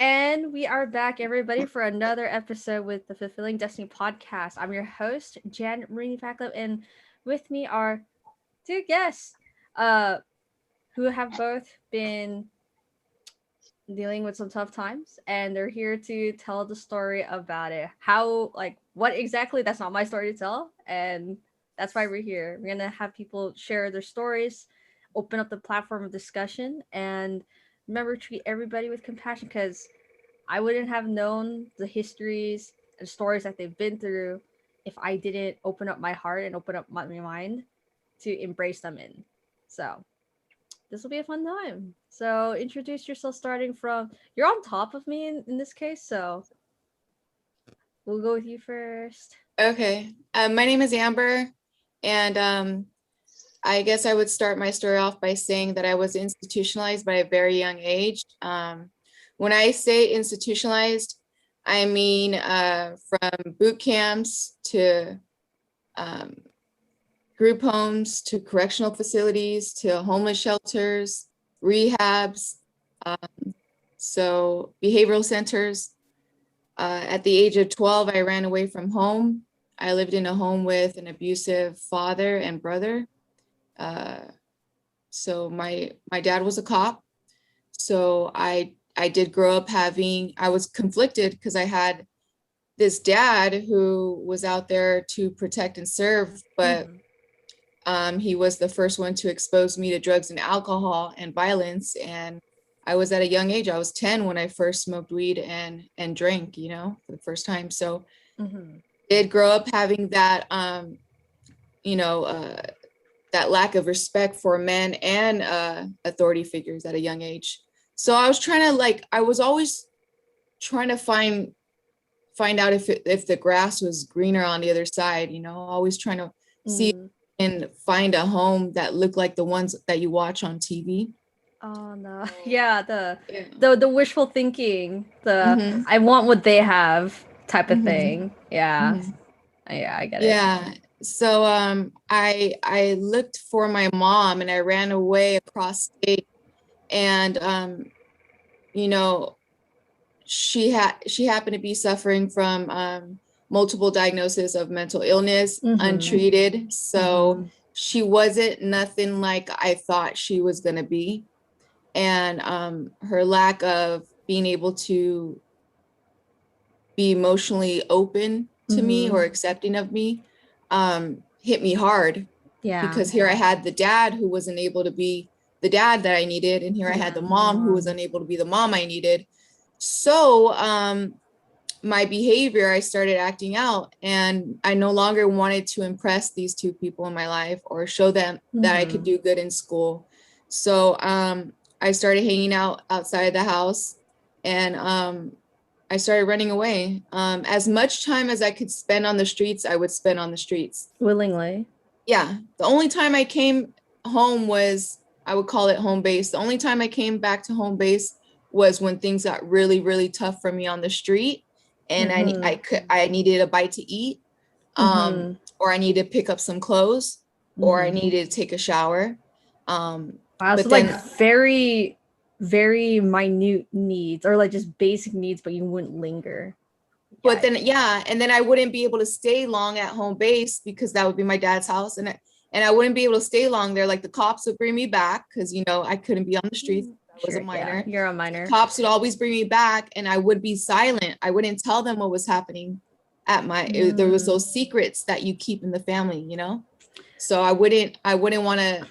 And we are back, everybody, for another episode with the Fulfilling Destiny podcast. I'm your host, Jan-Marini Pacleb, and with me are two guests uh, who have both been dealing with some tough times, and they're here to tell the story about it. How, like, what exactly? That's not my story to tell, and that's why we're here. We're gonna have people share their stories, open up the platform of discussion, and remember, treat everybody with compassion because I wouldn't have known the histories and stories that they've been through if I didn't open up my heart and open up my mind to embrace them in. So this will be a fun time. So introduce yourself starting from you're on top of me in this case, so we'll go with you first. Okay. My name is Amber, and I guess I would start my story off by saying that I was institutionalized by a very young age. When I say institutionalized, I mean from boot camps to um, group homes to correctional facilities to homeless shelters, rehabs, so behavioral centers. At the age of 12, I ran away from home. I lived in a home with an abusive father and brother. Uh, so my dad was a cop. So I did grow up I was conflicted because I had this dad who was out there to protect and serve, but he was the first one to expose me to drugs and alcohol and violence. And I was at a young age. I was 10 when I first smoked weed and drank, for the first time. So did grow up having that, you know, uh, that lack of respect for men and authority figures at a young age. So I was always trying to find out if the grass was greener on the other side, always trying to see and find a home that looked like the ones that you watch on TV. Oh no. Yeah, Yeah. the wishful thinking, the Mm-hmm. I want what they have type of Mm-hmm. thing. Yeah. Mm-hmm. Yeah, I get it. Yeah. So I looked for my mom and I ran away across state, and you know she happened to be suffering from multiple diagnoses of mental illness, untreated. So she wasn't nothing like I thought she was going to be. And her lack of being able to be emotionally open to me or accepting of me hit me hard, Yeah. because here I had the dad who wasn't able to be the dad that I needed, and here I had the mom who was unable to be the mom I needed. So my behavior, I started acting out, and I no longer wanted to impress these two people in my life or show them that I could do good in school. So I started hanging out outside the house, and I started running away. As much time as I could spend on the streets, I would spend on the streets. Willingly. Yeah. The only time I came home was, I would call it home base. The only time I came back to home base was when things got really, really tough for me on the street, and I needed a bite to eat, or I needed to pick up some clothes, or I needed to take a shower. Wow, so But like then, very, very minute needs or like just basic needs, but you wouldn't linger. yeah, and then I wouldn't be able to stay long at home base because that would be my dad's house, and I wouldn't be able to stay long there. Like the cops would bring me back because I couldn't be on the streets. I was a Sure, yeah, minor. you're a The minor. cops would always bring me back, and I would be silent. I wouldn't tell them what was happening at there was those secrets that you keep in the family. So I wouldn't want to.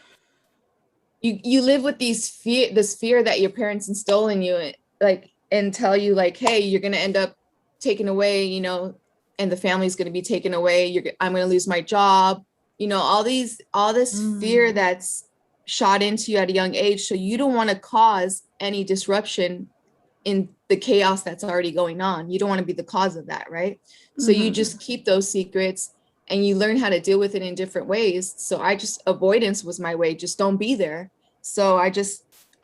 You live with this fear that your parents instill in you, like, and tell you like, hey, you're gonna end up taken away, and the family's gonna be taken away. I'm gonna lose my job. All this fear that's shot into you at a young age. So you don't want to cause any disruption in the chaos that's already going on. You don't want to be the cause of that, right? So you just keep those secrets, and you learn how to deal with it in different ways. So avoidance was my way. Just don't be there. So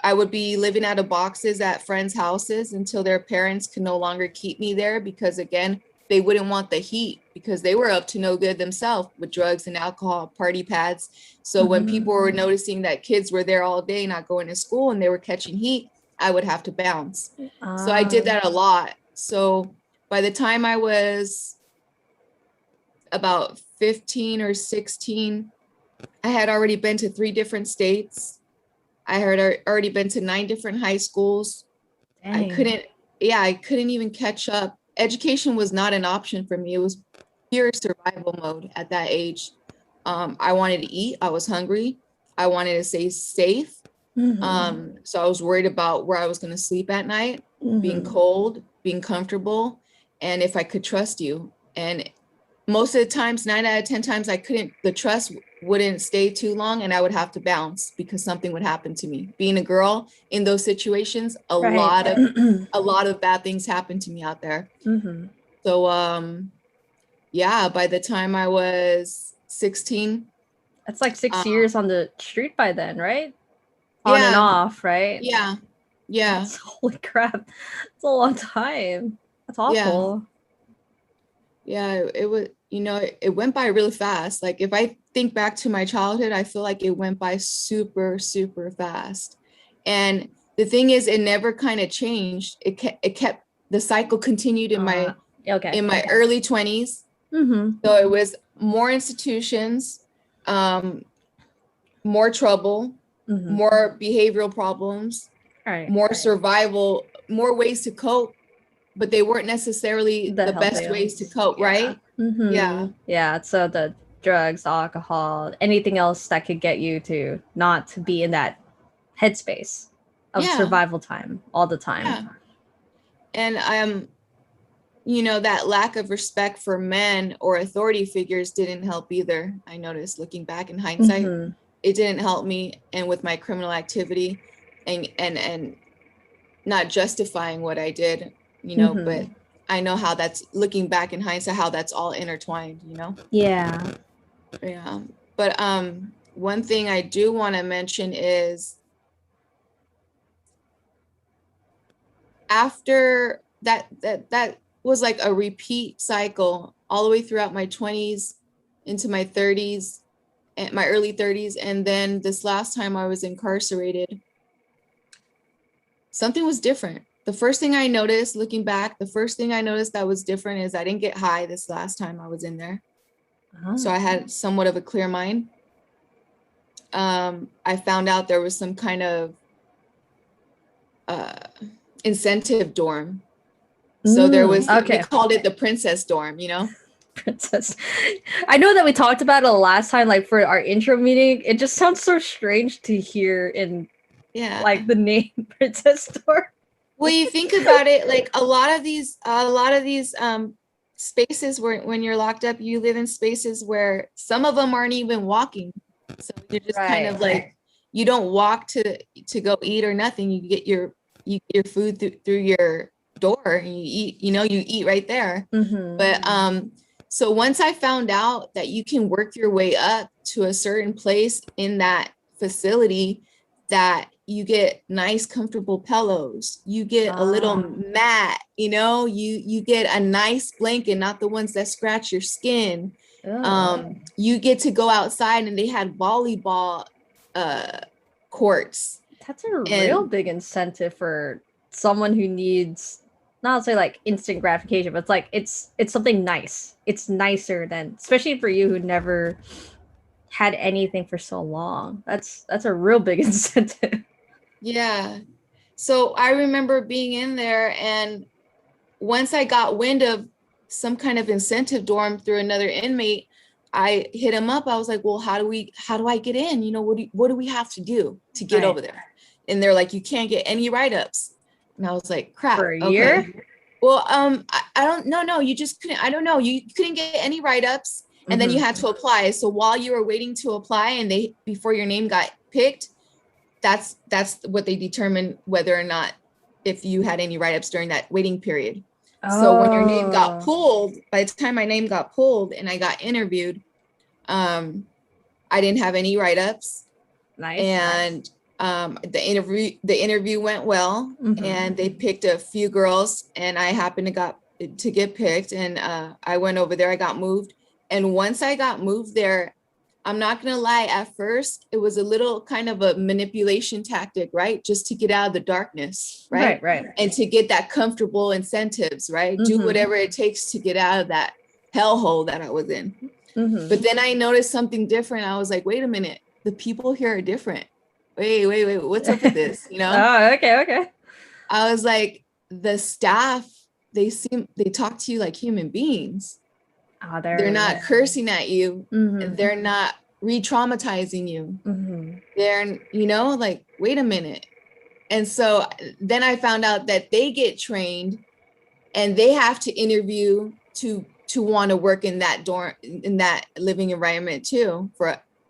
I would be living out of boxes at friends' houses until their parents could no longer keep me there, because again, they wouldn't want the heat because they were up to no good themselves with drugs and alcohol, party pads. So when people were noticing that kids were there all day, not going to school, and they were catching heat, I would have to bounce. So I did that a lot. So by the time I was about 15 or 16, I had already been to 3 different states. I had already been to 9 different high schools. Dang. I couldn't even catch up. Education was not an option for me. It was pure survival mode at that age. I wanted to eat. I was hungry. I wanted to stay safe. So I was worried about where I was going to sleep at night, being cold, being comfortable, and if I could trust you. And most of the times, 9 out of 10 times, the trust wouldn't stay too long and I would have to bounce because something would happen to me. Being a girl in those situations, a lot of bad things happened to me out there. So, yeah, by the time I was 16. That's like 6 years on the street by then, right? On and off, right? Yeah. Holy crap. It's a long time. That's awful. Yeah, it was, it went by really fast. Like if I think back to my childhood, I feel like it went by super, super fast. And the thing is, it never kind of changed. It kept, the cycle continued in my early 20s. So it was more institutions, more trouble, more behavioral problems, more survival, more ways to cope, but they weren't necessarily the best ways to cope, right? Yeah. So the drugs, alcohol, anything else that could get you to not to be in that headspace of survival time all the time. And that lack of respect for men or authority figures didn't help either. I noticed looking back in hindsight, it didn't help me. And with my criminal activity and not justifying what I did, but I know how that's, looking back in hindsight, how that's all intertwined, Yeah. But one thing I do want to mention is after that was like a repeat cycle all the way throughout my 20s into my 30s and my early 30s. And then this last time I was incarcerated, something was different. The first thing I noticed, looking back, that was different is I didn't get high this last time I was in there. So I had somewhat of a clear mind. I found out there was some kind of incentive dorm. So there was, we called it the princess dorm, Princess. I know that we talked about it last time, like for our intro meeting. It just sounds so strange to hear in like the name princess dorm. Well, you think about it, like a lot of these spaces where when you're locked up, you live in spaces where some of them aren't even walking. So you're just kind of like, you don't walk to go eat or nothing. You get your food through your door and you eat, you eat right there. But so once I found out that you can work your way up to a certain place in that facility, that you get nice, comfortable pillows, you get a little mat, you get a nice blanket, not the ones that scratch your skin. You get to go outside, and they had volleyball courts. That's a real big incentive for someone who needs, not say like instant gratification, but it's like it's something nice. It's nicer than, especially for you who never had anything for so long. That's a real big incentive. Yeah. So I remember being in there, and once I got wind of some kind of incentive dorm through another inmate, I hit him up. I was like, well, how do I get in? What do we have to do to get over there? And they're like, you can't get any write-ups. And I was like, crap. For a year? Well, I don't know. No, you just couldn't. I don't know. You couldn't get any write-ups. And then you had to apply. So while you were waiting to apply and before your name got picked, that's what they determined whether or not if you had any write-ups during that waiting period. So when your name got pulled, by the time my name got pulled and I got interviewed, I didn't have any write-ups. Nice. And the interview went well, and they picked a few girls, and I happened to get picked, and I went over there. I got moved. And once I got moved there, I'm not going to lie, at first, it was a little kind of a manipulation tactic, right? Just to get out of the darkness, right? Right. And to get that comfortable incentives, right? Do whatever it takes to get out of that hellhole that I was in. But then I noticed something different. I was like, wait a minute, the people here are different. Wait, what's up with this? You know? Oh, okay. I was like, the staff, they talk to you like human beings. Oh, they're not cursing at you. They're not re-traumatizing you. They're, you know, like, wait a minute. And so then I found out that they get trained and they have to interview to want to work in that dorm, in that living environment too,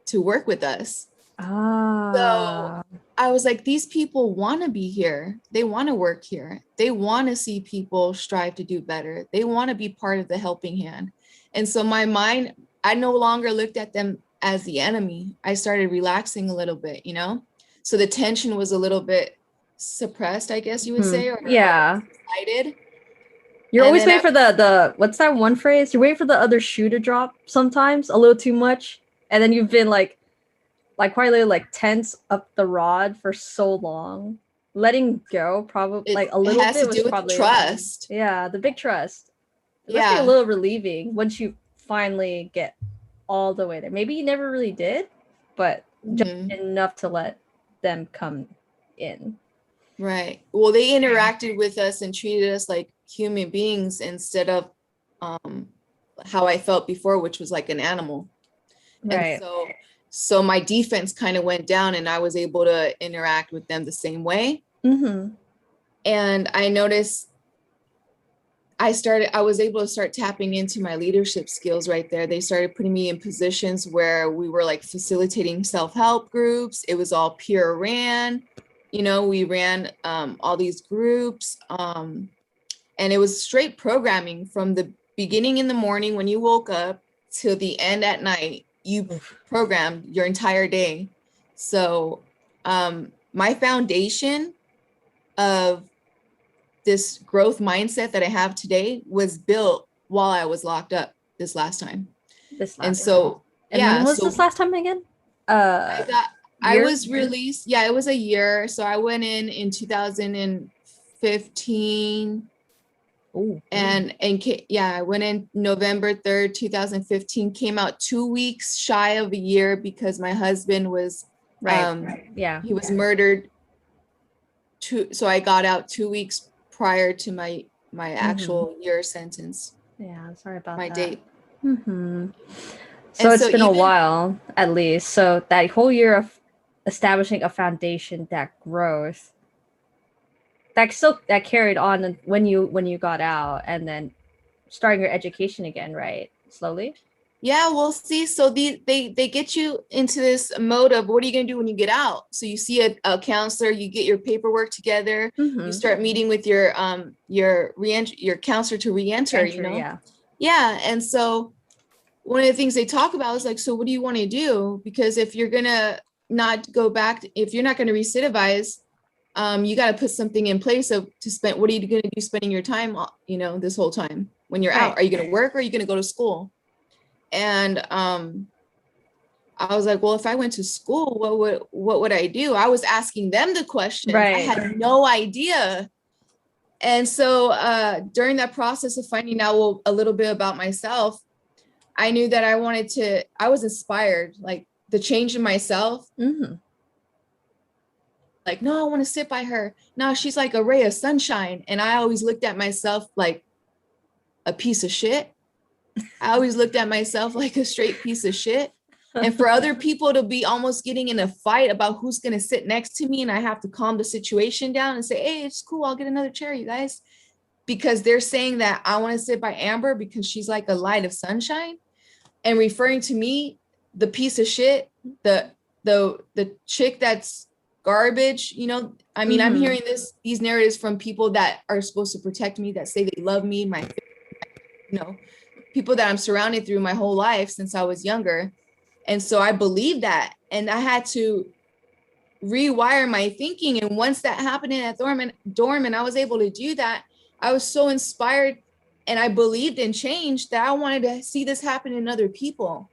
to work with us. So I was like, these people want to be here. They want to work here. They want to see people strive to do better. They want to be part of the helping hand. And so my mind, I no longer looked at them as the enemy. I started relaxing a little bit, you know? So the tension was a little bit suppressed, I guess you would say, or excited. You're always waiting for the what's that one phrase? You're waiting for the other shoe to drop sometimes, a little too much. And then you've been like quietly like tense up the rod for so long. Letting go probably like a little bit was probably trust. Yeah, the big trust. It must be a little relieving once you finally get all the way there. Maybe you never really did, but just enough to let them come in. Right. Well, they interacted with us and treated us like human beings instead of how I felt before, which was like an animal. Right. And so my defense kind of went down and I was able to interact with them the same way. And I noticed I was able to start tapping into my leadership skills right there. They started putting me in positions where we were like facilitating self-help groups. It was all peer ran, you know, we ran all these groups. And it was straight programming from the beginning in the morning when you woke up till the end at night. You programmed your entire day. So my foundation of this growth mindset that I have today was built while I was locked up this last time. When was this last time again? I was released. Yeah, it was a year. So I went in 2015. I went in November 3rd, 2015, came out 2 weeks shy of a year because my husband was, he was murdered. So I got out 2 weeks prior to my actual year sentence. Yeah, sorry about my that. date. So it's been a while, at least. So that whole year of establishing a foundation, that growth, that carried on when you got out, and then starting your education again, right? Slowly. Yeah, well, see, so they get you into this mode of what are you going to do when you get out? So you see a counselor, you get your paperwork together, you start meeting with your counselor to re-enter, you know? Yeah. And so one of the things they talk about is like, so what do you want to do? Because if you're going to not go back, if you're not going to recidivize, you got to put something in place what are you going to do spending your time, you know, this whole time when you're out? Are you going to work or are you going to go to school? And I was like, well, if I went to school, what would I do? I was asking them the question. I had no idea. And so during that process of finding out a little bit about myself, I knew that I was inspired, like the change in myself. Like, no, I want to sit by her. No, she's like a ray of sunshine. And I always looked at myself like a piece of shit. I always looked at myself like a straight piece of shit. And for other people to be almost getting in a fight about who's going to sit next to me, and I have to calm the situation down and say, hey, it's cool, I'll get another chair, you guys. Because they're saying that I want to sit by Amber because she's like a light of sunshine, and referring to me, the piece of shit, the chick that's garbage, you know. I mean, I'm hearing these narratives from people that are supposed to protect me, that say they love me, people that I'm surrounded through my whole life since I was younger. And so I believed that, and I had to rewire my thinking. And once that happened in that dorm, and I was able to do that, I was so inspired, and I believed in change that I wanted to see this happen in other people.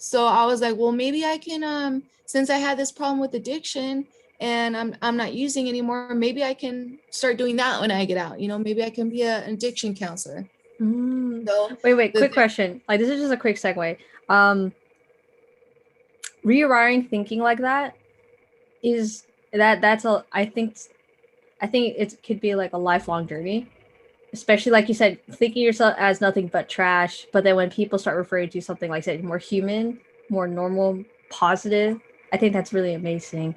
So I was like, well, maybe I can, since I had this problem with addiction and I'm not using anymore, maybe I can start doing that when I get out. Maybe I can be an addiction counselor. So Wait, quick question. Like, this is just a quick segue. Rewiring thinking like that is that's a I think it could be like a lifelong journey, especially like you said, thinking yourself as nothing but trash. But then when people start referring to something like say more human, more normal, positive, I think that's really amazing.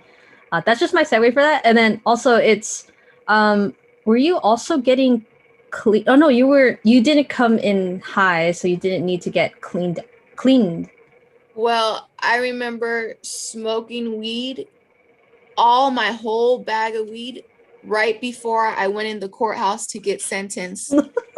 That's just my segue for that. And then also it's, were you also getting clean? Oh no, you didn't come in high, so you didn't need to get cleaned. well, I remember smoking weed, all my whole bag of weed right before I went in the courthouse to get sentenced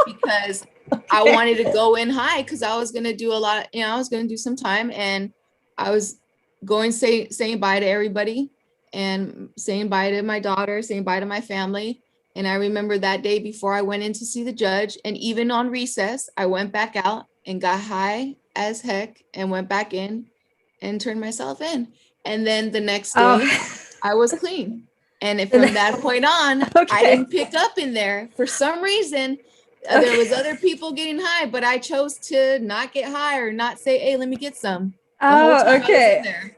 because I wanted to go in high because I was going to do I was going to do some time, and I was going saying bye to everybody and saying bye to my daughter, saying bye to my family. And I remember that day before I went in to see the judge, and even on recess, I went back out and got high as heck and went back in and turned myself in. And then the next day, I was clean. And from that point on, I didn't pick up in there. For some reason, there was other people getting high, but I chose to not get high or not say, hey, let me get some. The whole time I was in there.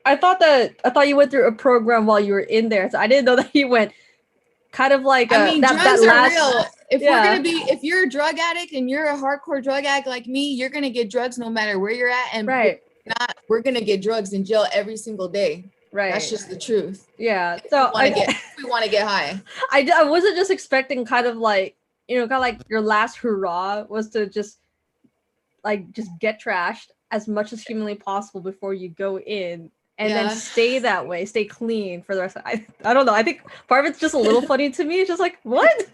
I thought you went through a program while you were in there. So I didn't know that you went kind of like drugs are real. If you're a drug addict and you're a hardcore drug addict like me, you're gonna get drugs no matter where you're at. And we're gonna get drugs in jail every single day. Right. That's just the truth. Yeah. So we want to get high. I wasn't just expecting kind of like, kind of like your last hurrah was to just get trashed as much as humanly possible before you go in, and then stay that way, stay clean for the rest of I don't know. I think part of it's just a little funny to me. It's just like, what?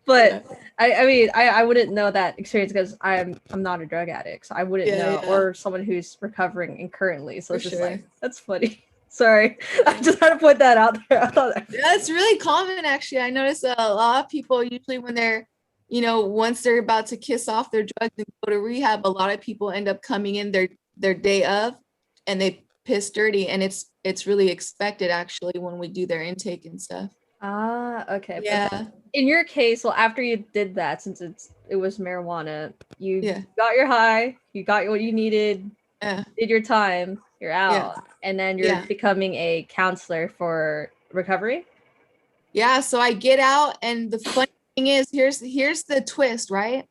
But I mean, I wouldn't know that experience because I'm not a drug addict, so I wouldn't know, or someone who's recovering and currently. So it's just like, that's funny. Sorry, I just had to put that out there. I thought that's really common, actually. I notice a lot of people usually when they're, once they're about to kiss off their drugs and go to rehab, a lot of people end up coming in their day of, and they piss dirty, and it's really expected actually when we do their intake and stuff. Okay. Yeah. But in your case, well, after you did that, since it was marijuana, you got your high, you got what you needed, did your time, you're out, and then you're becoming a counselor for recovery. Yeah. So I get out, and the funny thing is, here's the twist, right?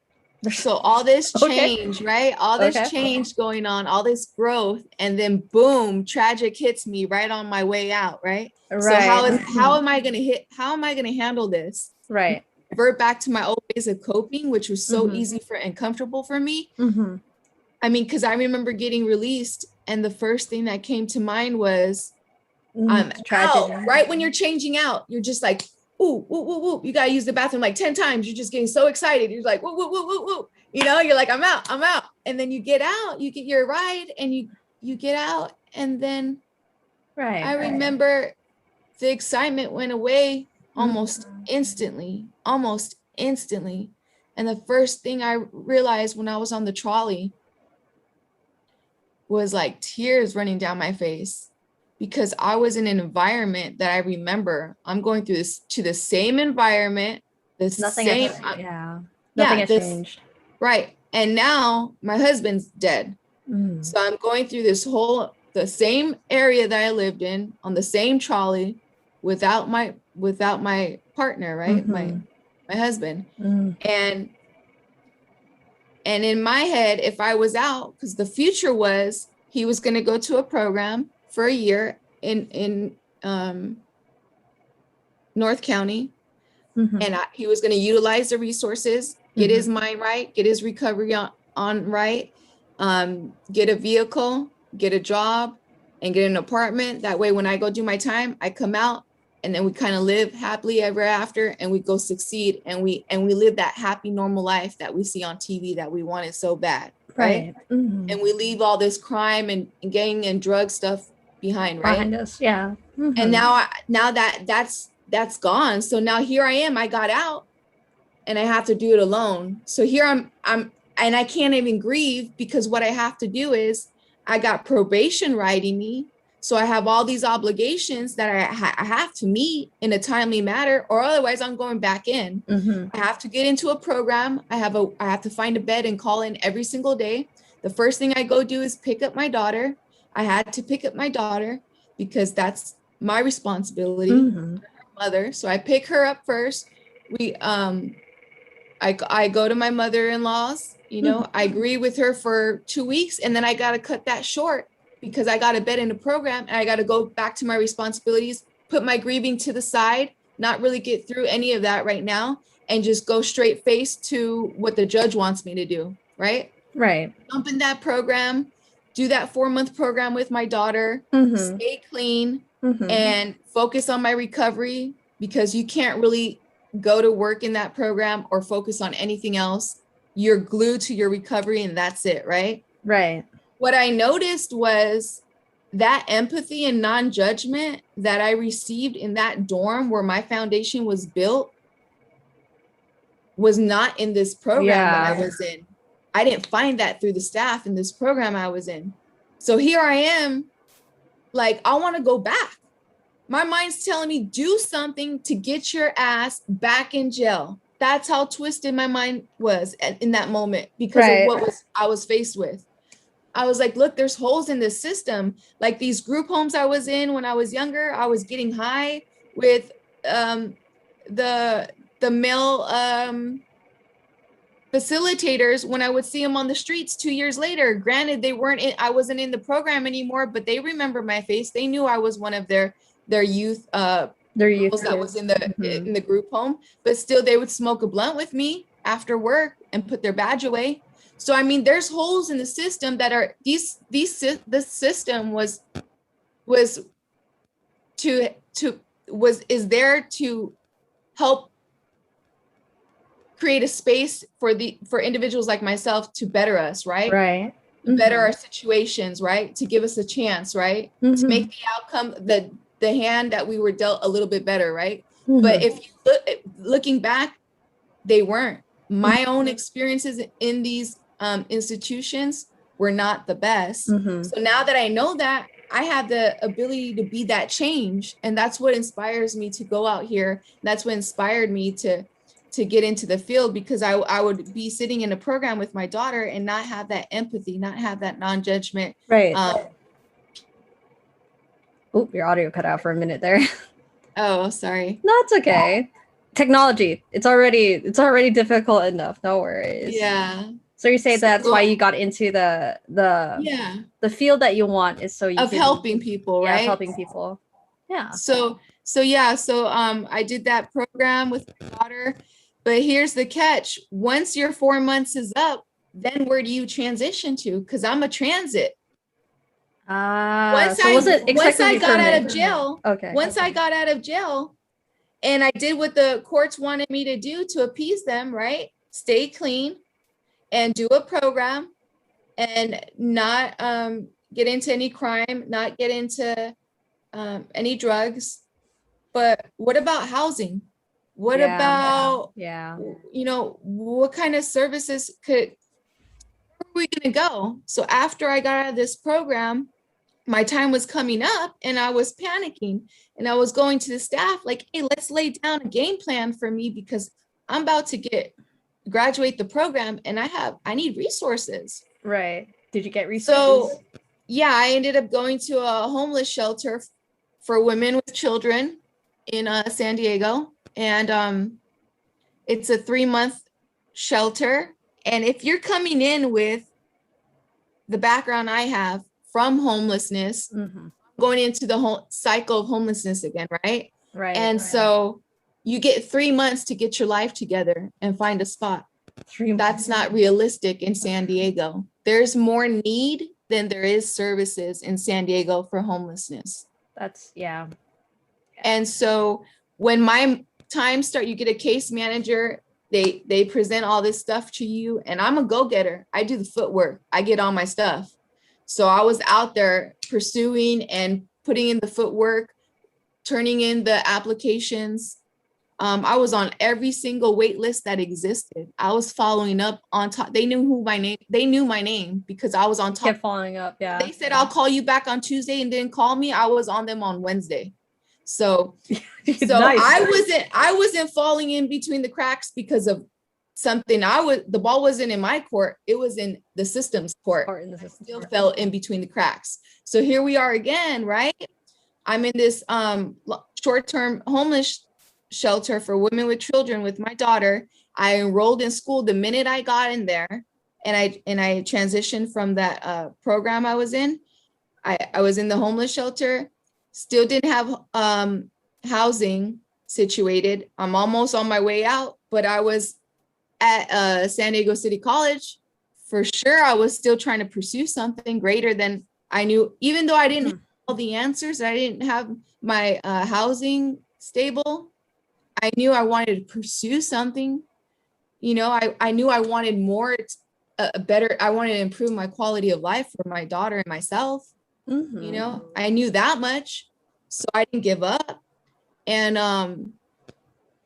So all this change, right? All this change going on, all this growth, and then boom, tragic hits me right on my way out, right? So how am I gonna handle this? Right. Revert back to my old ways of coping, which was so easy and comfortable for me. I mean, because I remember getting released, and the first thing that came to mind was I'm out. Right when you're changing out, you're just like, ooh, ooh, ooh, ooh. You gotta use the bathroom like 10 times. You're just getting so excited. You're like, woo, woo, woo, woo, woo. You're like, I'm out. And then you get out, you get your ride, and you get out. And then I remember the excitement went away almost instantly. And the first thing I realized when I was on the trolley was like tears running down my face, because I was in an environment that I remember. I'm going through the same environment, nothing has changed. Right. And now my husband's dead. So I'm going through the same area that I lived in, on the same trolley, without my partner, right? My husband. And in my head, if I was out, because the future was he was going to go to a program for a year in North County, and he was going to utilize the resources, get his mind right, get his recovery on right, get a vehicle, get a job, and get an apartment. That way, when I go do my time, I come out, and then we kind of live happily ever after, and we go succeed, and we live that happy, normal life that we see on TV that we wanted so bad, right? And we leave all this crime and gang and drug stuff behind us. Yeah. And now that's gone. So now here I am, I got out, and I have to do it alone. So here I'm and I can't even grieve, because what I have to do is I got probation writing me. So I have all these obligations that I have to meet in a timely manner, or otherwise I'm going back in. I have to get into a program. I have to find a bed and call in every single day. The first thing I go do is pick up my daughter. I had to pick up my daughter because that's my responsibility, mother. So I pick her up first. I go to my mother-in-law's, I agree with her for 2 weeks, and then I got to cut that short because I got a bed in the program and I got to go back to my responsibilities, put my grieving to the side, not really get through any of that right now, and just go straight face to what the judge wants me to do. Right. Jump in that program, do that 4-month program with my daughter, stay clean, and focus on my recovery, because you can't really go to work in that program or focus on anything else. You're glued to your recovery and that's it. Right. What I noticed was that empathy and non-judgment that I received in that dorm where my foundation was built was not in this program that I was in. I didn't find that through the staff in this program I was in. So here I am, like, I want to go back. My mind's telling me, do something to get your ass back in jail. That's how twisted my mind was in that moment because of what I was faced with. I was like, look, there's holes in this system. Like these group homes I was in when I was younger, I was getting high with the male facilitators when I would see them on the streets 2 years later. Granted, I wasn't in the program anymore, but they remember my face. They knew I was one of their youth that was in the group home, but still they would smoke a blunt with me after work and put their badge away. So I mean, there's holes in the system that are this system is there to help create a space for individuals like myself to better us, right? Better our situations, right? To give us a chance, right? To make the outcome, the hand that we were dealt a little bit better, right? But if you looking back, they weren't. My own experiences in these institutions were not the best. So now that I know that, I have the ability to be that change. And that's what inspires me to go out here. That's what inspired me to get into the field, because I would be sitting in a program with my daughter and not have that empathy, not have that non-judgment. Oh, your audio cut out for a minute there. Oh, sorry. No, it's okay. Technology. It's already difficult enough. No worries. Yeah. So you say that's why you got into the field that you want is so you of helping people, right? Helping people. Yeah. So I did that program with my daughter, but here's the catch. Once your 4 months is up, then where do you transition to? Because I'm a transit. Once I got out of jail, I got out of jail and I did what the courts wanted me to do to appease them, right? Stay clean and do a program and not get into any crime, not get into any drugs. But what about housing? What about, what kind of services where are we going to go? So after I got out of this program, my time was coming up and I was panicking and I was going to the staff like, hey, let's lay down a game plan for me because I'm about to graduate the program and I need resources. Right. Did you get resources? So yeah, I ended up going to a homeless shelter for women with children in San Diego. And it's a 3-month shelter. And if you're coming in with the background I have from homelessness, going into the whole cycle of homelessness again, right? And so you get 3 months to get your life together and find a spot. That's not realistic in San Diego. There's more need than there is services in San Diego for homelessness. And so when my time starts, you get a case manager, they present all this stuff to you, and I'm a go-getter. I do the footwork. I get all my stuff. So I was out there pursuing and putting in the footwork, turning in the applications, I was on every single wait list that existed. I was following up on top. They knew my name because I was on top. Kept following up. Yeah. They said, I'll call you back on Tuesday and didn't call me. I was on them on Wednesday. So Nice. I wasn't falling in between the cracks because of something. The ball wasn't in my court. It was in the system's court. Or in the system. Still fell in between the cracks. So here we are again, right? I'm in this short-term homeless shelter for women with children with my daughter. I enrolled in school the minute I got in there, and I transitioned from that program I was in. I was in the homeless shelter, still didn't have housing situated. I'm almost on my way out, but I was at San Diego City College. For sure, I was still trying to pursue something greater than I knew, even though I didn't have all the answers. I didn't have my housing stable. I knew I wanted to pursue something. You know, I knew I wanted more, better. I wanted to improve my quality of life for my daughter and myself. You know, I knew that much, so I didn't give up. And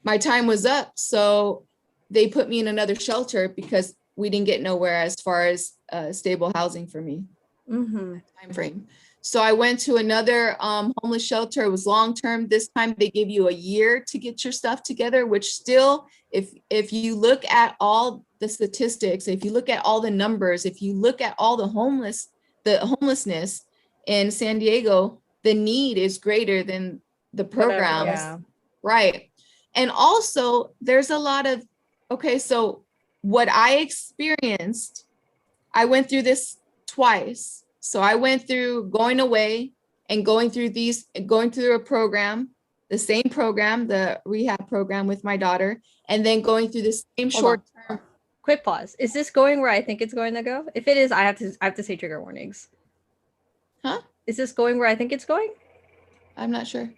my time was up, so they put me in another shelter because we didn't get nowhere as far as stable housing for me. Time frame. So I went to another homeless shelter. It was long-term. This time they give you a year to get your stuff together, which still, if you look at all the statistics, if you look at all the numbers, if you look at all the homelessness in San Diego, the need is greater than the programs. Right. And also there's a lot of, okay, so what I experienced, I went through this twice. So I went through going away and going through a program, the same program, the rehab program with my daughter, and then going through the same short term. Quick pause. Is this going where I think it's going to go? If it is, I have to say trigger warnings. Huh? Is this going where I think it's going? I'm not sure.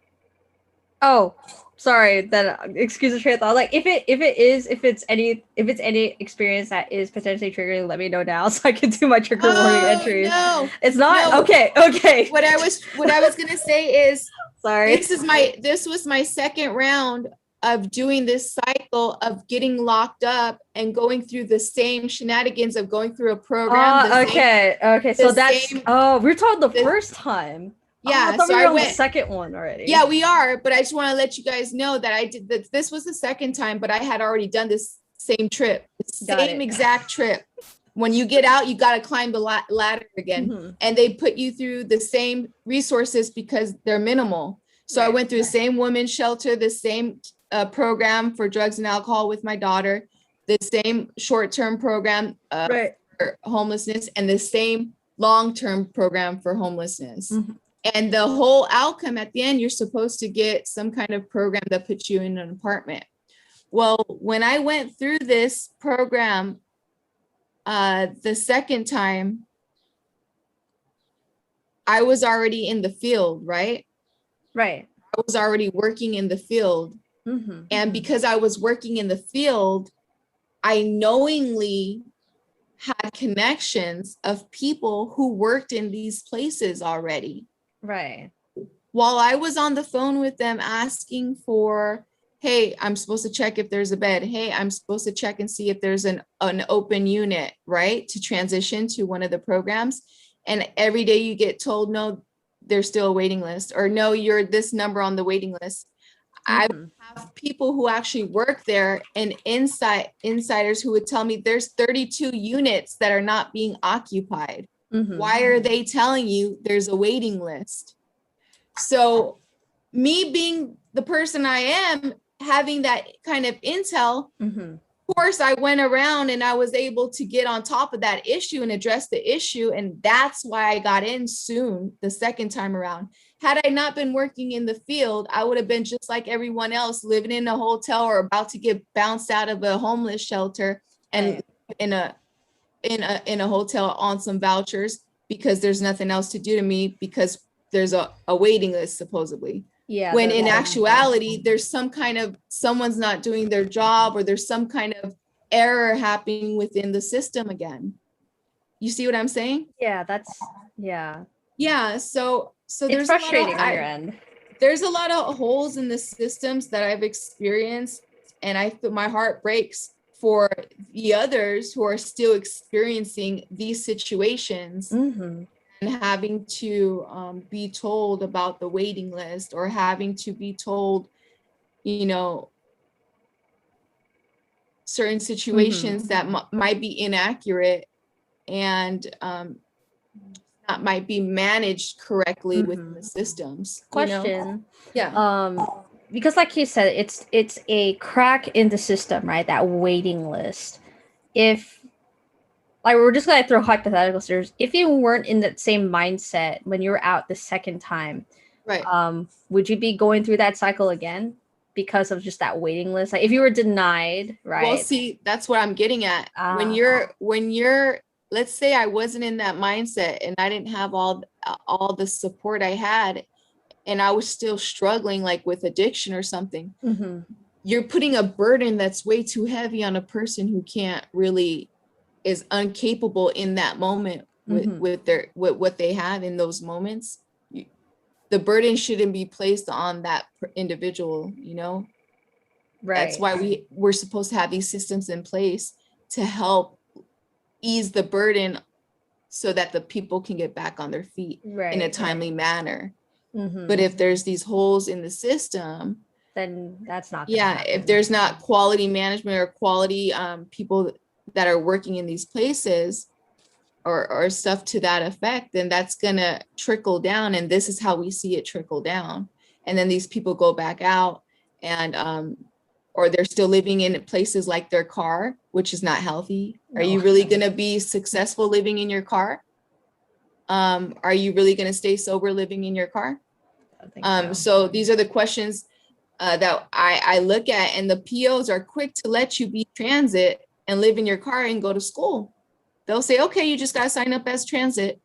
Oh, sorry. Then excuse the train of thought. Like if it's any experience that is potentially triggering, let me know now so I can do my trigger warning entry. No, it's not. No. Okay. What I was gonna say is, sorry. This was my second round of doing this cycle of getting locked up and going through the same shenanigans of going through a program. Okay. So that's we're talking the first time. Yeah, so I went the second one already. Yeah, we are, but I just want to let you guys know that I did that. This was the second time, but I had already done this same trip, exact trip. When you get out, you got to climb the ladder again, and they put you through the same resources because they're minimal. So I went through the same women's shelter, the same program for drugs and alcohol with my daughter, the same short-term program for homelessness, and the same long-term program for homelessness. And the whole outcome at the end, you're supposed to get some kind of program that puts you in an apartment. Well, when I went through this program the second time, I was already in the field, right? Right. I was already working in the field. And because I was working in the field, I knowingly had connections of people who worked in these places already. Right. While I was on the phone with them asking for, hey, I'm supposed to check if there's a bed. Hey, I'm supposed to check and see if there's an open unit, right? To transition to one of the programs. And every day you get told, no, there's still a waiting list, or no, you're this number on the waiting list. I have people who actually work there and insiders who would tell me there's 32 units that are not being occupied. Why are they telling you there's a waiting list? So me being the person I am, having that kind of intel, of course, I went around and I was able to get on top of that issue and address the issue. And that's why I got in soon the second time around. Had I not been working in the field, I would have been just like everyone else, living in a hotel or about to get bounced out of a homeless shelter and in a hotel on some vouchers because there's nothing else to do to me because there's a waiting list supposedly. Yeah. When in actuality, there's some kind of someone's not doing their job or there's some kind of error happening within the system again. You see what I'm saying? Yeah, that's yeah. Yeah. So it's there's frustrating on your end. there's a lot of holes in the systems that I've experienced, and I feel my heart breaks for the others who are still experiencing these situations Mm-hmm. and having to be told about the waiting list, or having to be told, you know, certain situations that might be inaccurate, and not might be managed correctly within the systems. You know? Question. Yeah. Because like you said, it's a crack in the system, right? That waiting list. If like we're just gonna throw hypotheticals here. If you weren't in that same mindset when you were out the second time, Right. Would you be going through that cycle again because of just that waiting list? Like if you were denied, right? Well, see, that's what I'm getting at. When you're, let's say I wasn't in that mindset and I didn't have all the support I had, and I was still struggling like with addiction or something, you're putting a burden that's way too heavy on a person who can't really, is incapable in that moment with what they have in those moments. The burden shouldn't be placed on that individual, you know? Right. That's why we're supposed to have these systems in place to help ease the burden so that the people can get back on their feet in a timely manner. But if there's these holes in the system, then that's not if there's not quality management or quality people that are working in these places, or stuff to that effect, then that's gonna trickle down. And this is how we see it trickle down. And then these people go back out, and or they're still living in places like their car, which is not healthy. Are you really gonna be successful living in your car? Are you really gonna stay sober living in your car? So these are the questions that I look at, and the POs are quick to let you be transit and live in your car and go to school. They'll say, okay, you just got to sign up as transit,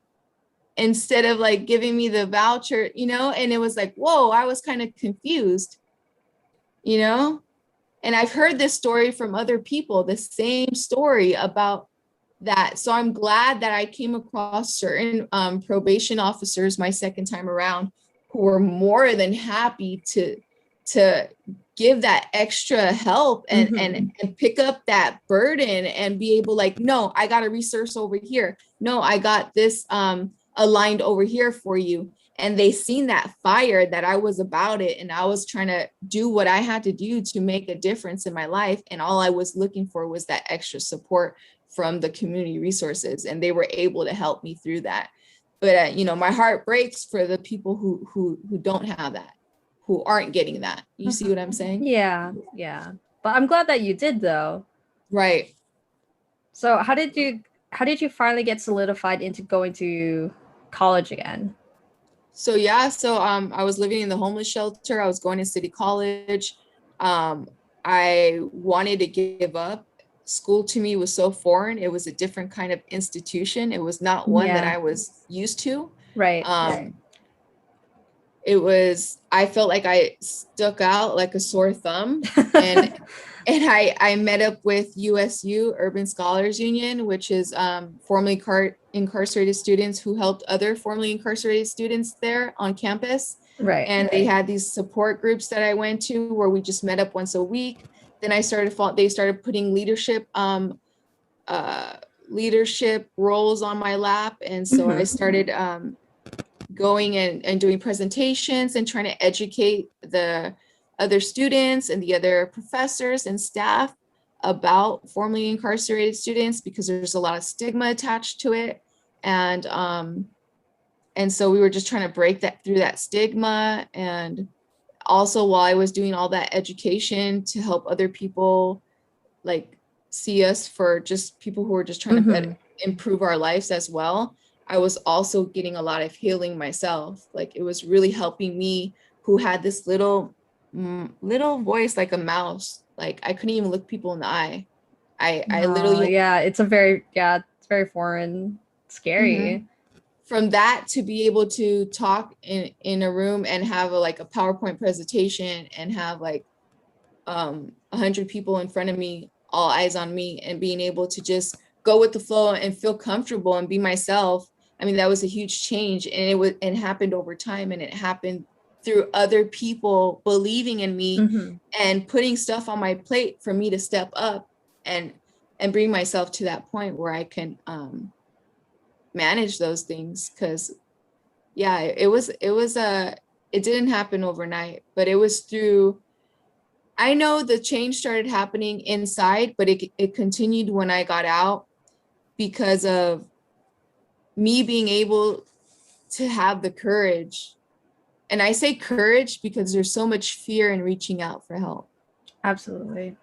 instead of like giving me the voucher, you know? And it was like, whoa, I was kind of confused, you know? And I've heard this story from other people, the same story about that. So I'm glad that I came across certain probation officers my second time around who were more than happy to give that extra help and pick up that burden and be able, like, no, I got a resource over here. No, I got this aligned over here for you. And they seen that fire that I was about it. And I was trying to do what I had to do to make a difference in my life. And all I was looking for was that extra support from the community resources. And they were able to help me through that. But, you know, my heart breaks for the people who don't have that, who aren't getting that. You see what I'm saying? Yeah. But I'm glad that you did, though. Right. So how did you finally get solidified into going to college again? So I was living in the homeless shelter. I was going to City College. I wanted to give up. School to me was so foreign. It was a different kind of institution. It was not one that I was used to. Right. I felt like I stuck out like a sore thumb. And I met up with USU, Urban Scholars Union, which is formerly incarcerated students who helped other formerly incarcerated students there on campus. Right. And they had these support groups that I went to where we just met up once a week. Then they started putting leadership roles on my lap. And so I started going and doing presentations and trying to educate the other students and the other professors and staff about formerly incarcerated students, because there's a lot of stigma attached to it. And so we were just trying to break through that stigma. And also, while I was doing all that education to help other people, like, see us for just people who are just trying to improve our lives as well, I was also getting a lot of healing myself. Like, it was really helping me, who had this little voice like a mouse. Like, I couldn't even look people in the eye. I literally, it's very foreign, scary. From that to be able to talk in a room and have a PowerPoint presentation and have 100 people in front of me, all eyes on me, and being able to just go with the flow and feel comfortable and be myself. I mean, that was a huge change, and it happened over time, and it happened through other people believing in me Mm-hmm. and putting stuff on my plate for me to step up and bring myself to that point where I can manage those things. Because yeah, it didn't happen overnight, but it was through, I know the change started happening inside, but it continued when I got out, because of me being able to have the courage. And I say courage because there's so much fear in reaching out for help. Absolutely. You know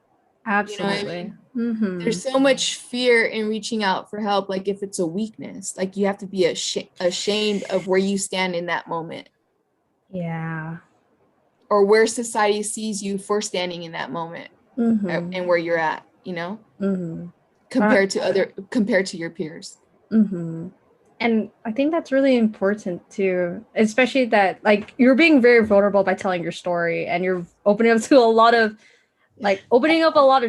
what I Absolutely. mean? Mm-hmm. There's so much fear in reaching out for help. Like if it's a weakness, like you have to be ashamed of where you stand in that moment, Yeah. or where society sees you for standing in that moment, Mm-hmm. and where you're at, you know, Mm-hmm. compared to your peers. Mm-hmm. And I think that's really important too, especially that like you're being very vulnerable by telling your story, and you're opening up to a lot of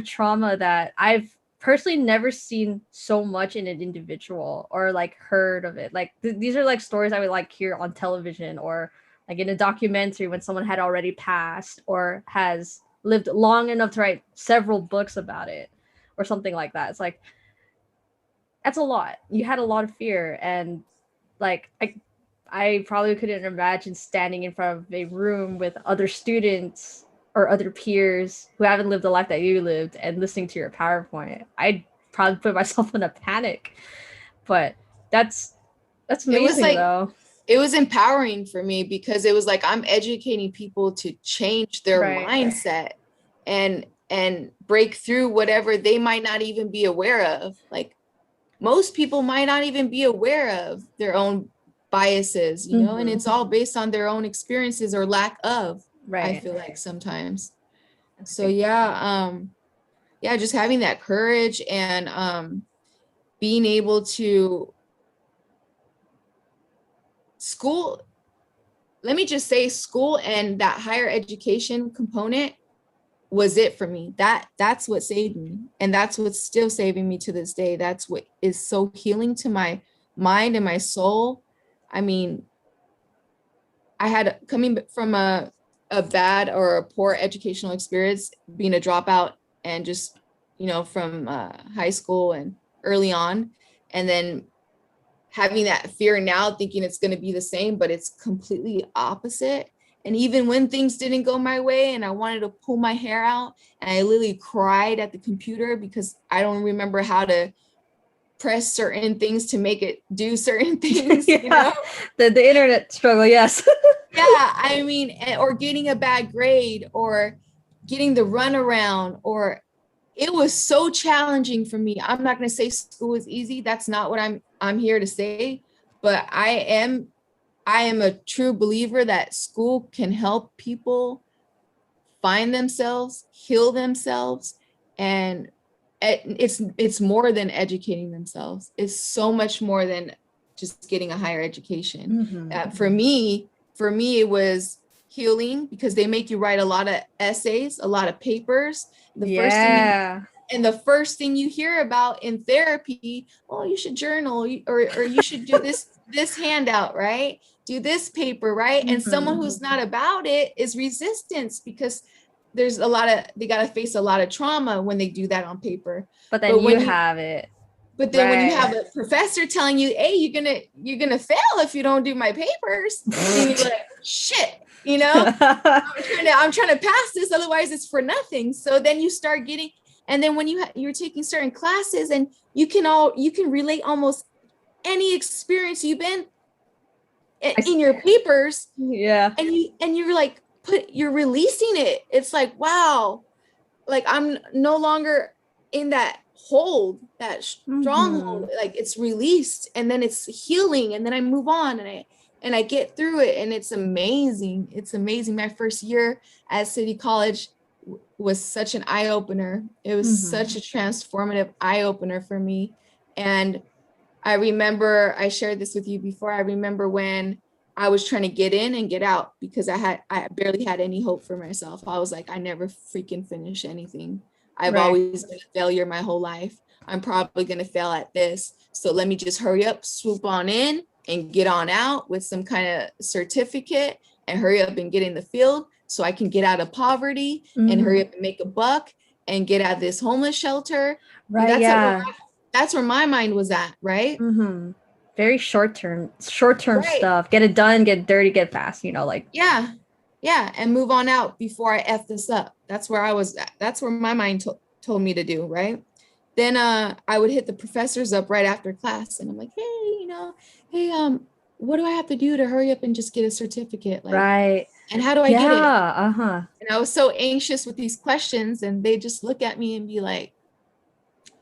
trauma that I've personally never seen so much in an individual, or like heard of it. Like these are like stories I would like hear on television, or like in a documentary when someone had already passed or has lived long enough to write several books about it or something like that. It's like that's a lot. You had a lot of fear, and like I probably couldn't imagine standing in front of a room with other students or other peers who haven't lived the life that you lived and listening to your PowerPoint. I'd probably put myself in a panic. But that's It was amazing like, though. it was empowering for me, because it was like I'm educating people to change their Right. mindset and break through whatever they might not even be aware of. Like most people might not even be aware of their own biases, you know, and it's all based on their own experiences or lack of, I Right. feel like sometimes. So yeah, yeah, just having that courage and being able to school, let me just say school and that higher education component was it for me. That's what saved me, and that's what's still saving me to this day. That's what is so healing to my mind and my soul. I mean, I had, coming from a bad or a poor educational experience, being a dropout, and just, you know, from high school and early on, and then having that fear now, thinking it's going to be the same, but it's completely opposite. And even when things didn't go my way and I wanted to pull my hair out, and I literally cried at the computer because I don't remember how to press certain things to make it do certain things, Yeah. you know? The internet struggle, yes. Yeah, I mean, or getting a bad grade, or getting the runaround, or it was so challenging for me. I'm not going to say school is easy. That's not what I'm here to say, but I am a true believer that school can help people find themselves, heal themselves, and it's more than educating themselves. It's so much more than just getting a higher education. For me, it was healing, because they make you write a lot of essays, a lot of papers. The first thing you hear about in therapy, oh, you should journal, or you should do this handout, right? Do this paper, right? And someone who's not about it is resistance, because there's they got to face a lot of trauma when they do that on paper. But then you have it. But then when you have a professor telling you, hey, you're gonna fail if you don't do my papers, and you're like, shit, you know, I'm trying to pass this, otherwise it's for nothing. So then you start getting, and then when you're taking certain classes, and you can relate almost any experience you've been in your papers. Yeah. And you're like, you're releasing it. It's like, wow, like I'm no longer in that hold, that stronghold. Like it's released, and then it's healing, and then I move on, and I get through it, and it's amazing. It's amazing. My first year at City College was such an eye-opener. It was such a transformative eye-opener for me. And I remember, I shared this with you before, I remember when I was trying to get in and get out, because I barely had any hope for myself. I was like, I never freaking finish anything. I've always been a failure my whole life. I'm probably going to fail at this. So let me just hurry up, swoop on in, and get on out with some kind of certificate, and hurry up and get in the field so I can get out of poverty and hurry up and make a buck and get out of this homeless shelter. Right. That's Yeah. that's where my mind was at, right? Very short term Right. stuff. Get it done, get dirty, get fast, you know, like. Yeah. Yeah. And move on out before I F this up. That's where I was at. That's where my mind told me to do, right? Then I would hit the professors up right after class and I'm like, hey, you know, hey, what do I have to do to hurry up and just get a certificate? Like, Right. And how do I get it? Yeah. And I was so anxious with these questions, and they just look at me and be like,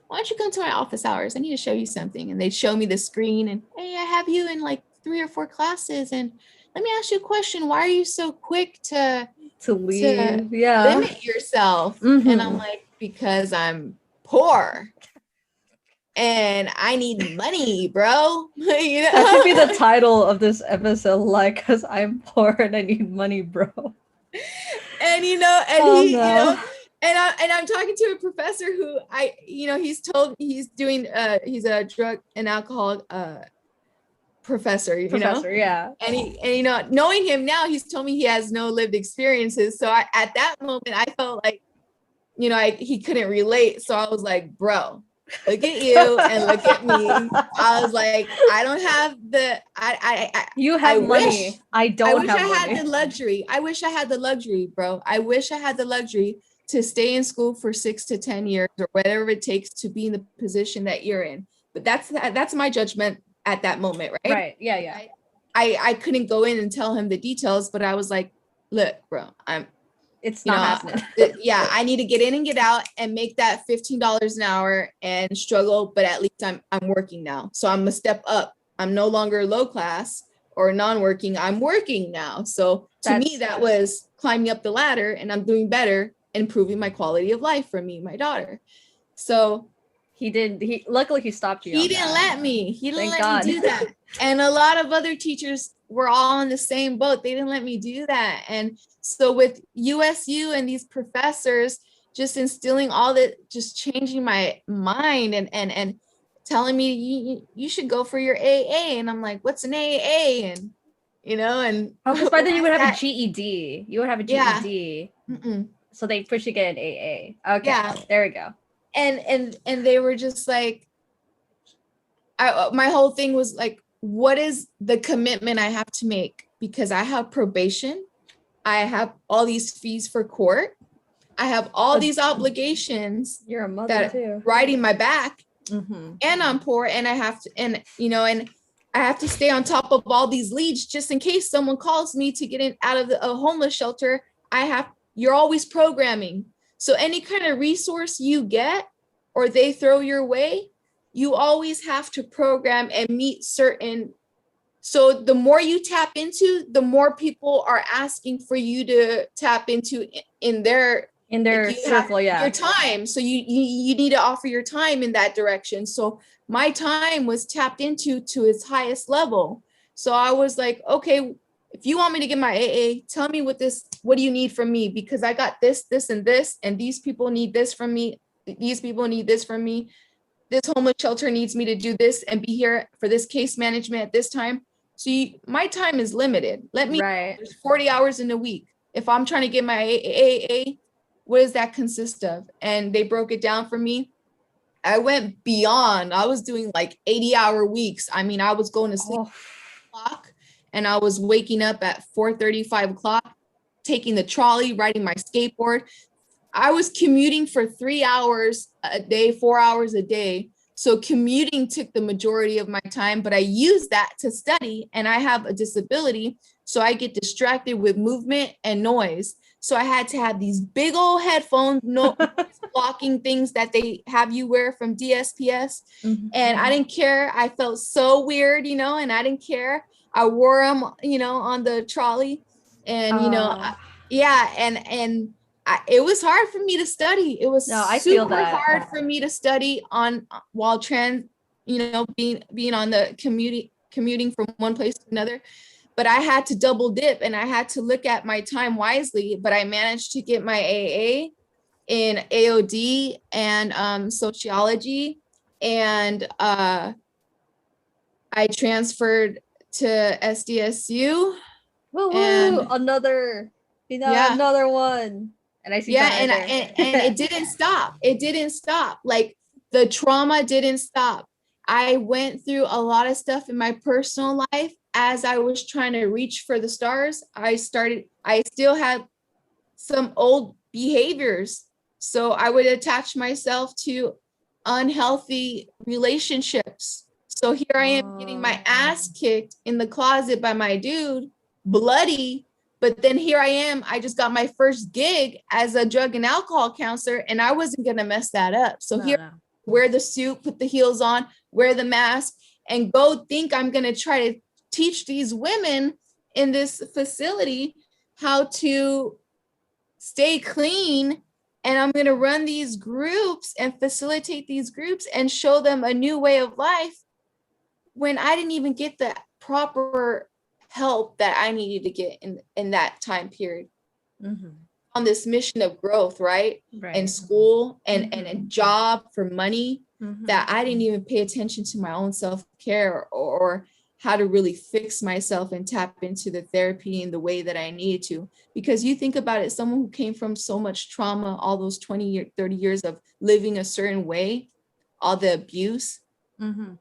why don't you come to my office hours? I need to show you something. And they'd show me the screen and, hey, I have you in like 3 or 4 classes. And let me ask you a question. Why are you so quick to leave? Yeah. limit yourself? And I'm like, because I'm poor and I need money, bro. You know? That should be the title of this episode, like, because I'm poor and I need money, bro. And you know, and oh, he, no. you know, and I'm talking to a professor who he's doing he's a drug and alcohol professor, you know. Yeah. And you know, knowing him now, he's told me he has no lived experiences. So at that moment, I felt like, you know, he couldn't relate. So I was like, bro, look at you and look at me. I was like, I don't have the you have money. Wish, I don't have money. I had the luxury. I wish I had the luxury, bro. I wish I had the luxury to stay in school for 6 to 10 years or whatever it takes to be in the position that you're in. But that's my judgment at that moment, right? Right. Yeah, yeah. I couldn't go in and tell him the details, but I was like, look, bro, it's not happening. Yeah, I need to get in and get out and make that $15 an hour and struggle, but at least I'm working now. So I'm a step up. I'm no longer low class or non-working. I'm working now. So to me, that was climbing up the ladder, and I'm doing better, improving my quality of life for me and my daughter. So luckily he stopped you. He didn't let me do that. And a lot of other teachers were all in the same boat. They didn't let me do that. And so with USU and these professors just instilling all that, just changing my mind and telling me you should go for your AA. And I'm like, what's an AA? And you know, and because by then you would have a GED. You would have a GED. Yeah. So they push you to get an AA. Okay. Yeah. There we go. And they were just like, my whole thing was like, what is the commitment I have to make? Because I have probation. I have all these fees for court. I have all these obligations. You're a mother too. Riding my back. And I'm poor, and I have to, and you know, and I have to stay on top of all these leads just in case someone calls me to get in out of a homeless shelter. You're always programming. So any kind of resource you get or they throw your way, you always have to program and meet certain. So the more you tap into, the more people are asking for you to tap into in their circle, your time. So you need to offer your time in that direction. So my time was tapped into to its highest level. So I was like, okay, if you want me to get my AA, tell me what do you need from me? Because I got this, and this, and these people need this from me. These people need this from me. This homeless shelter needs me to do this and be here for this case management at this time. So my time is limited. There's 40 hours in a week. If I'm trying to get my AA, what does that consist of? And they broke it down for me. I went beyond. I was doing like 80-hour weeks. I mean, I was going to sleep clock, and I was waking up at 4:30, 5 o'clock, taking the trolley, riding my skateboard. I was commuting for 3 hours a day, 4 hours a day. So commuting took the majority of my time, but I used that to study, and I have a disability. So I get distracted with movement and noise. So I had to have these big old headphones, blocking things that they have you wear from DSPS. And I didn't care. I felt so weird, you know, and I didn't care. I wore them, you know, on the trolley, and, you know, and it was hard for me to study. It was super hard for me to study while being on the commuting from one place to another. But I had to double dip, and I had to look at my time wisely. But I managed to get my AA in AOD and sociology, and I transferred to SDSU Woo woo! And yeah, another one. And I see yeah, John right there. and it didn't stop. It didn't stop. Like the trauma didn't stop. I went through a lot of stuff in my personal life as I was trying to reach for the stars. I still had some old behaviors. So I would attach myself to unhealthy relationships. So here I am getting my ass kicked in the closet by my dude, bloody. But then here I am, I just got my first gig as a drug and alcohol counselor, and I wasn't going to mess that up. So No, here, no. wear the suit, put the heels on, wear the mask, and go think I'm going to try to teach these women in this facility how to stay clean, and I'm going to run these groups and facilitate these groups and show them a new way of life when I didn't even get the proper help that I needed to get in that time period. Mm-hmm. On this mission of growth, right? Right. And school and Mm-hmm. a job for money, Mm-hmm. that I didn't even pay attention to my own self-care or how to really fix myself and tap into the therapy in the way that I needed to. Because you think about it, someone who came from so much trauma, all those 20 30 years of living a certain way, all the abuse, Mm-hmm.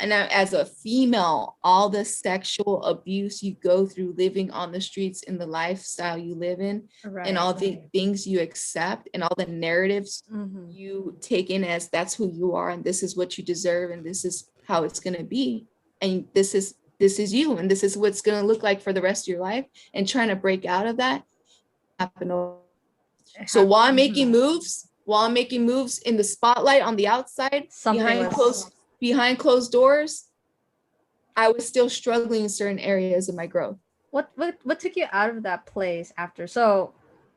and as a female, all the sexual abuse you go through living on the streets in the lifestyle you live in, Right. and all the things you accept and all the narratives Mm-hmm. you take in as that's who you are, and this is what you deserve, and this is how it's going to be, and this is you, and this is what's going to look like for the rest of your life, and trying to break out of that happen. So while I'm making moves in the spotlight on the outside, Something was behind closed doors, I was still struggling in certain areas of my growth. what took you out of that place after? So,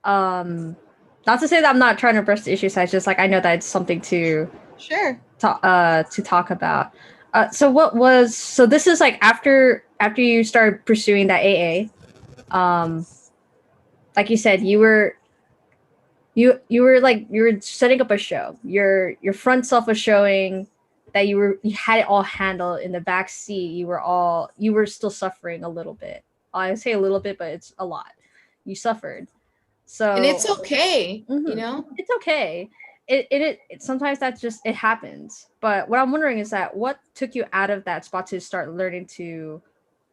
not to say that I'm not trying to brush the issues. I just like I know that it's something to Sure. talk about. So this is like after you started pursuing that AA. Like you said, you were setting up a show. Your front self was showing that you had it all handled. In the back seat, you were still suffering a little bit. I say a little bit, but it's a lot. You suffered. So And it's okay, you know, it's okay. It sometimes that just it happens. But what I'm wondering is that what took you out of that spot to start learning to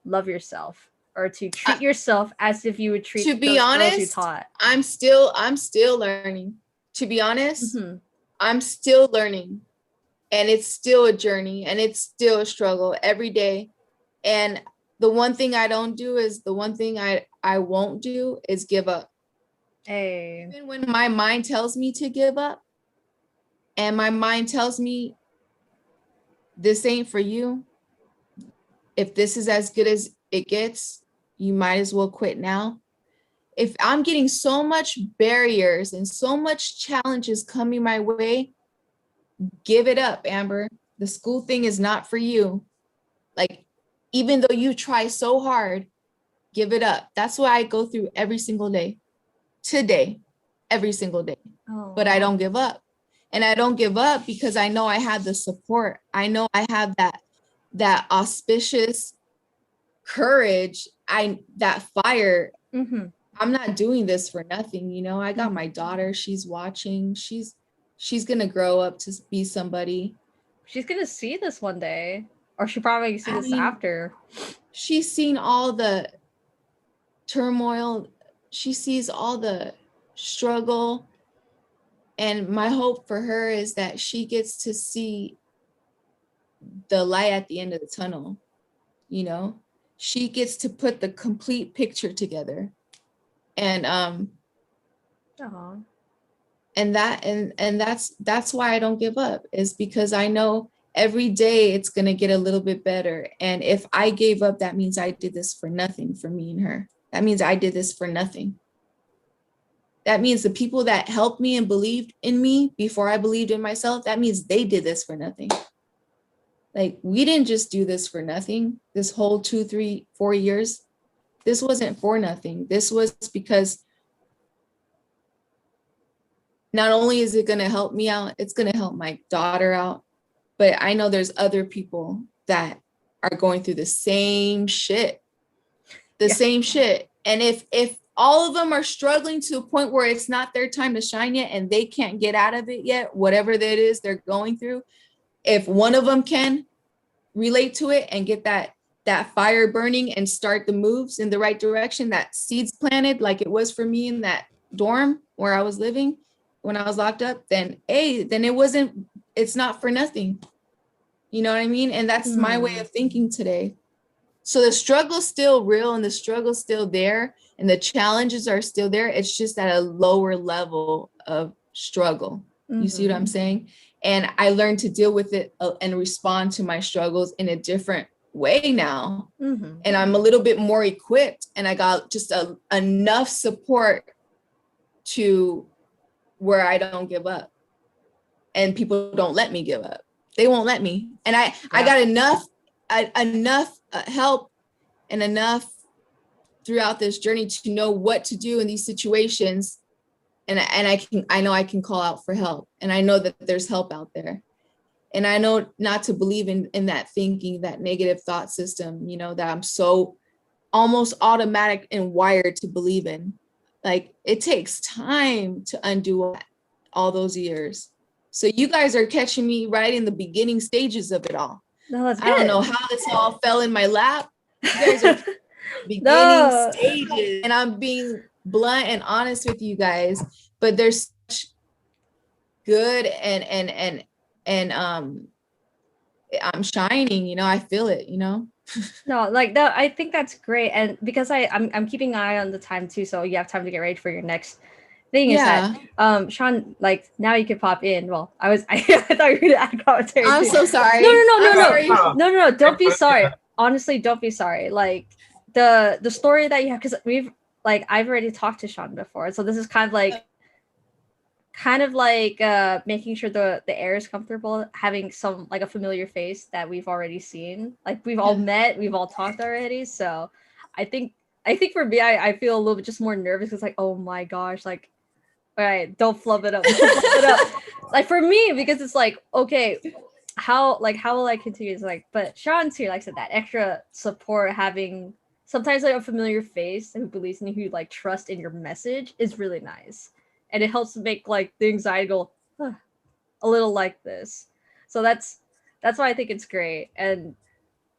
love yourself or to treat yourself as if you would treat to be those girls you honest, taught. I'm still learning. To be honest, I'm still learning, and it's still a journey, and it's still a struggle every day. And the one thing I don't do is the one thing I won't do is give up. Hey. Even when my mind tells me to give up, and my mind tells me this ain't for you, if this is as good as it gets, you might as well quit now. If I'm getting so much barriers and so much challenges coming my way, give it up, Amber. The school thing is not for you. Like, even though you try so hard, give it up. That's what I go through every single day. Today, every single day. Oh. But I don't give up. And I don't give up because I know I have the support. I know I have that auspicious courage, that fire. I'm not doing this for nothing, you know. I got my daughter, she's watching. She's gonna grow up to be somebody. She's gonna see this one day. Or she probably see this after. She's seen all the turmoil. She sees all the struggle. And my hope for her is that she gets to see the light at the end of the tunnel, you know. She gets to put the complete picture together. And and that's why I don't give up, is because I know every day it's going to get a little bit better. And if I gave up, that means I did this for nothing, for me and her. That means I did this for nothing. That means the people that helped me and believed in me before I believed in myself, that means they did this for nothing. Like, we didn't just do this for nothing. This whole 2, 3, 4 years, this wasn't for nothing. This was because not only is it going to help me out, it's going to help my daughter out. But I know there's other people that are going through the same shit. the Yeah. same shit. And if all of them are struggling to a point where it's not their time to shine yet and they can't get out of it yet, whatever that is they're going through, if one of them can relate to it and get that fire burning and start the moves in the right direction, that seeds planted like it was for me in that dorm where I was living when I was locked up, then it's not for nothing. You know what I mean? And that's my way of thinking today. So the struggle's still real and the struggle's still there and the challenges are still there. It's just at a lower level of struggle. You see what I'm saying? And I learned to deal with it and respond to my struggles in a different way now. And I'm a little bit more equipped and I got just enough support to where I don't give up and people don't let me give up. They won't let me. And I got enough help and enough throughout this journey to know what to do in these situations. And I know I can call out for help and I know that there's help out there. And I know not to believe in that thinking, that negative thought system, you know, that I'm so almost automatic and wired to believe in. Like it takes time to undo all those years. So you guys are catching me right in the beginning stages of it all. No, that's good. I don't know how this all fell in my lap. You guys are beginning stages, and I'm being blunt and honest with you guys. But there's such good and I'm shining. You know, I feel it. You know. No, like that. I think that's great, and because I'm keeping an eye on the time too, so you have time to get ready for your next thing. Yeah. Is that Shawn, like now you can pop in. Well, I thought you were gonna add commentary. I'm so sorry. No. Don't be sorry. Honestly, don't be sorry. Like the story that you have, because I've already talked to Shawn before, so this is kind of like making sure the air is comfortable, having some like a familiar face that we've already seen, like we've all met, we've all talked already. So I think for me, I feel a little bit just more nervous because like, oh my gosh, like, all right, don't flub it up. Like for me, because it's like, okay, how will I continue? It's like, but Shawn's here, like I said, that extra support, having sometimes like a familiar face who believes in you, who like trust in your message is really nice. And it helps make like the anxiety go a little like this. So that's why I think it's great. And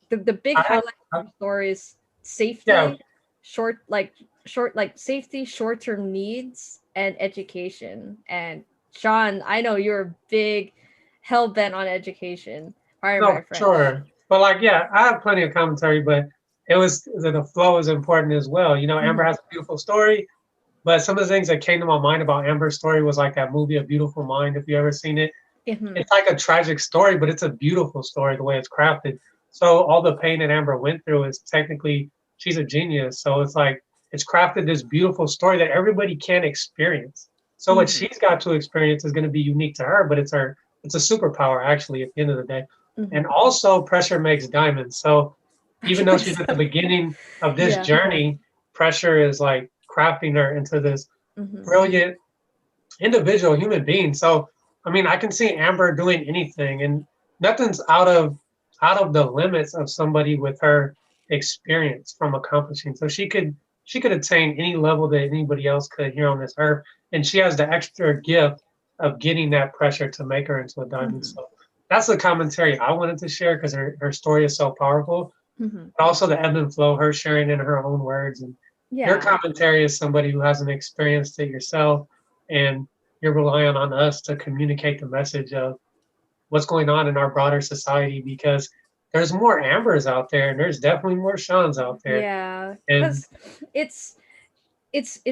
the big highlight of the story is safety, short safety, short-term needs, and education. And Shawn, I know you're big hell bent on education. Pardon my French. Sure. But like, yeah, I have plenty of commentary, but the flow is important as well. You know, Amber has a beautiful story. But some of the things that came to my mind about Amber's story was like that movie, A Beautiful Mind, if you ever seen it. It's like a tragic story, but it's a beautiful story, the way it's crafted. So all the pain that Amber went through is technically, she's a genius. So it's like, it's crafted this beautiful story that everybody can experience. So what she's got to experience is going to be unique to her, but it's a superpower actually at the end of the day. And also pressure makes diamonds. So even though she's at the beginning of this journey, pressure is like crafting her into this brilliant individual human being. So, I mean, I can see Amber doing anything, and nothing's out of the limits of somebody with her experience from accomplishing. So she could attain any level that anybody else could here on this earth, and she has the extra gift of getting that pressure to make her into a diamond. So that's the commentary I wanted to share because her story is so powerful. But also the ebb and flow, her sharing in her own words, and your commentary is somebody who hasn't experienced it yourself, and you're relying on us to communicate the message of what's going on in our broader society, because there's more Ambers out there, and there's definitely more Shawns out there. Yeah, because it's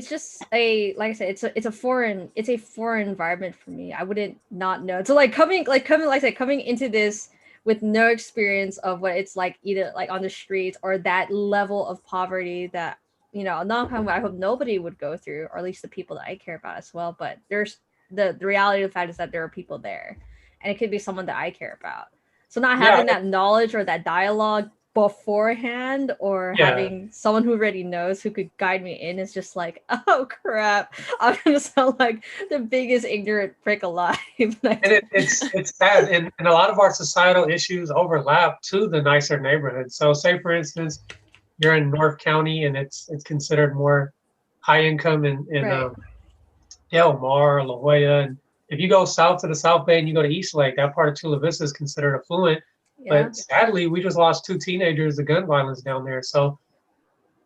just a, like I said, it's a foreign environment for me. I wouldn't not know. So coming into this with no experience of what it's like, either like on the streets or that level of poverty that, you know, I hope nobody would go through, or at least the people that I care about as well. But there's the reality of the fact is that there are people there, and it could be someone that I care about. So not having that knowledge or that dialogue beforehand, or having someone who already knows who could guide me in, is just like, oh crap, I'm gonna sound like the biggest ignorant prick alive. And it's sad, and a lot of our societal issues overlap to the nicer neighborhoods. So say for instance, you're in North County and it's considered more high income in Right. Del Mar, La Jolla. And if you go south to the South Bay and you go to East Lake, that part of Chula Vista is considered affluent. Yeah. But sadly, we just lost 2 teenagers to gun violence down there. So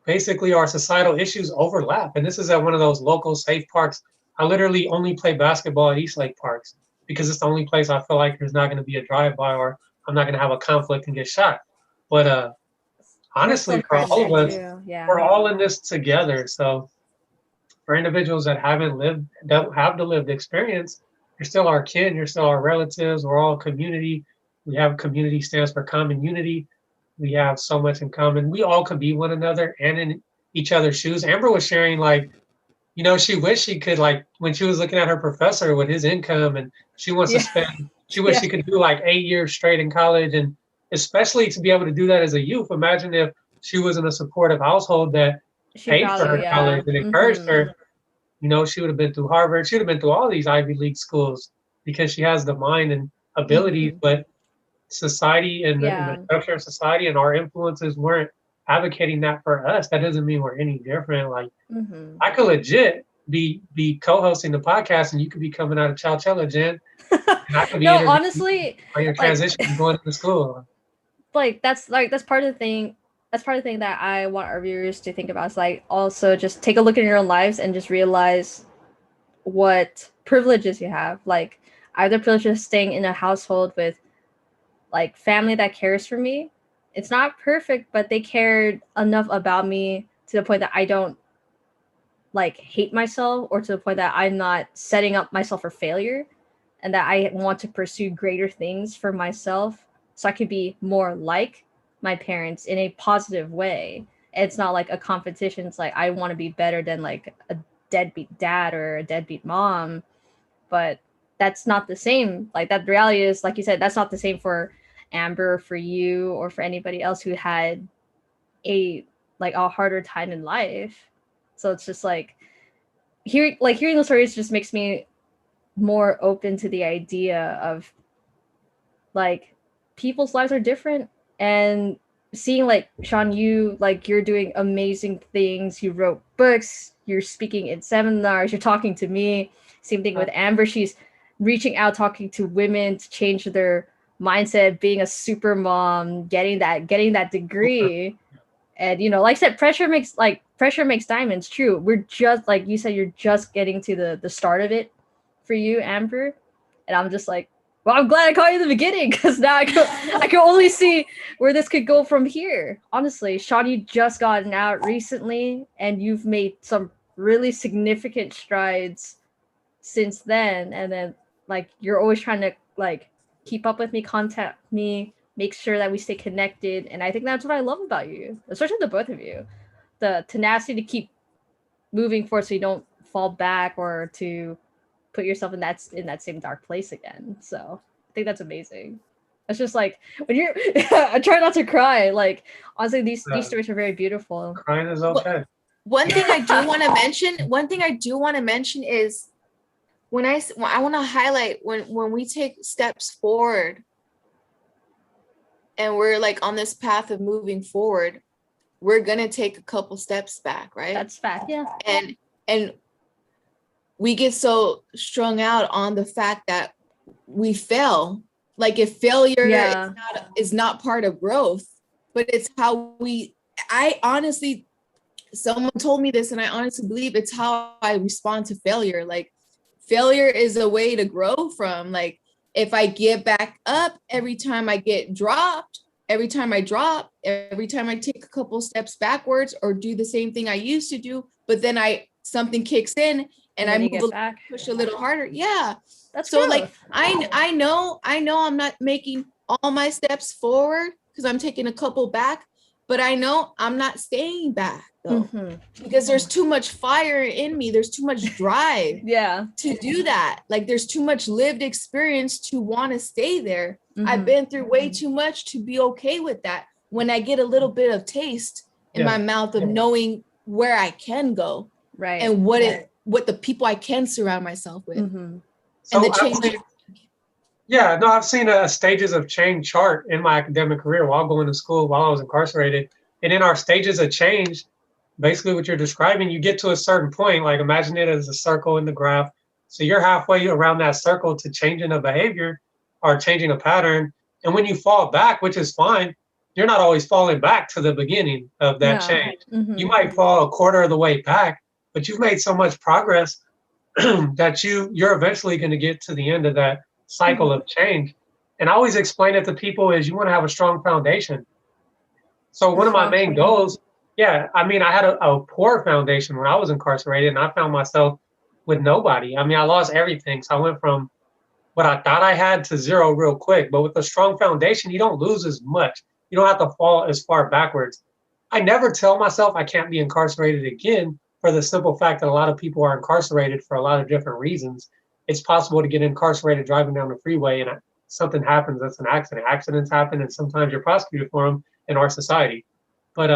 basically, our societal issues overlap. And this is at one of those local safe parks. I literally only play basketball at East Lake Parks because it's the only place I feel like there's not going to be a drive-by or I'm not going to have a conflict and get shot. But We're still honestly, for friends all of there us, too. Yeah. we're all in this together. So for individuals that don't have the lived experience, you're still our kin, you're still our relatives, we're all community. We have community stands for common unity. We have so much in common. We all could be one another and in each other's shoes. Amber was sharing like, she wished she could like when she was looking at her professor with his income and she wants to spend, she wished she could do like 8 years straight in college and especially to be able to do that as a youth. Imagine if she was in a supportive household that She paid for probably, her college and encouraged her. She would have been through Harvard. She would have been through all these Ivy League schools because she has the mind and abilities. But society and the structure of society and our influences weren't advocating that for us. That doesn't mean we're any different. Like I could legit be co-hosting the podcast and you could be coming out of Chowchilla, Jen. And I could be No, honestly, on your transition going to school. Like that's part of the thing. That's part of the thing that I want our viewers to think about. Is like also just take a look in your own lives and just realize what privileges you have. Like I have the privilege of staying in a household with like family that cares for me. It's not perfect, but they cared enough about me to the point that I don't like hate myself or to the point that I'm not setting up myself for failure and that I want to pursue greater things for myself so I could be more like my parents in a positive way. It's not like a competition. It's like I want to be better than like a deadbeat dad or a deadbeat mom, but that's not the same. Like that reality is, like you said, that's not the same for Amber, for you, or for anybody else who had a harder time in life. So it's just like hearing the stories just makes me more open to the idea of like people's lives are different and seeing like Shawn, you're doing amazing things. You wrote books, you're speaking in seminars, you're talking to me. Same thing with Amber. She's reaching out, talking to women to change their mindset, being a super mom, getting that degree. And like I said, pressure makes diamonds. True. We're just like you said, you're just getting to the start of it for you, Amber. And I'm just like, well, I'm glad I caught you in the beginning because now I can only see where this could go from here. Honestly, Shawn, you just gotten out recently and you've made some really significant strides since then. And then like you're always trying to like keep up with me, contact me, make sure that we stay connected. And I think that's what I love about you, especially the both of you. The tenacity to keep moving forward so you don't fall back or to put yourself in that same dark place again. So I think that's amazing. It's just like when you're I try not to cry. Like honestly, these stories are very beautiful. Crying is okay. One thing I do want to mention is when I want to highlight when we take steps forward and we're like on this path of moving forward, we're gonna take a couple steps back, right? That's fact, yeah. And we get so strung out on the fact that we fail. Like if failure is not part of growth, but it's how I honestly, someone told me this and I honestly believe it's how I respond to failure. Like failure is a way to grow from. Like if I get back up every time I get dropped, every time I drop, every time I take a couple steps backwards or do the same thing I used to do, but then something kicks in and I move push a little harder. Yeah. That's so growth. Like I know I'm not making all my steps forward because I'm taking a couple back, but I know I'm not staying back though, because there's too much fire in me. There's too much drive to do that. Like there's too much lived experience to want to stay there. I've been through way too much to be okay with that. When I get a little bit of taste in my mouth of knowing where I can go, right, and what the people I can surround myself with, and the change. I've seen stages of change chart in my academic career while going to school, while I was incarcerated. And in our stages of change, basically what you're describing, you get to a certain point, like imagine it as a circle in the graph. So you're halfway around that circle to changing a behavior or changing a pattern. And when you fall back, which is fine, you're not always falling back to the beginning of that Yeah. change. You might fall a quarter of the way back, but you've made so much progress that you're eventually going to get to the end of that cycle of change. And I always explain it to people is you want to have a strong foundation. So one of my main goals, yeah, I mean, I had a poor foundation when I was incarcerated, and I found myself with nobody. I mean, I lost everything. So I went from what I thought I had to zero real quick. But with a strong foundation, you don't lose as much. You don't have to fall as far backwards. I never tell myself I can't be incarcerated again for the simple fact that a lot of people are incarcerated for a lot of different reasons. It's possible to get incarcerated driving down the freeway and something happens, that's an accident. Accidents happen, and sometimes you're prosecuted for them in our society. But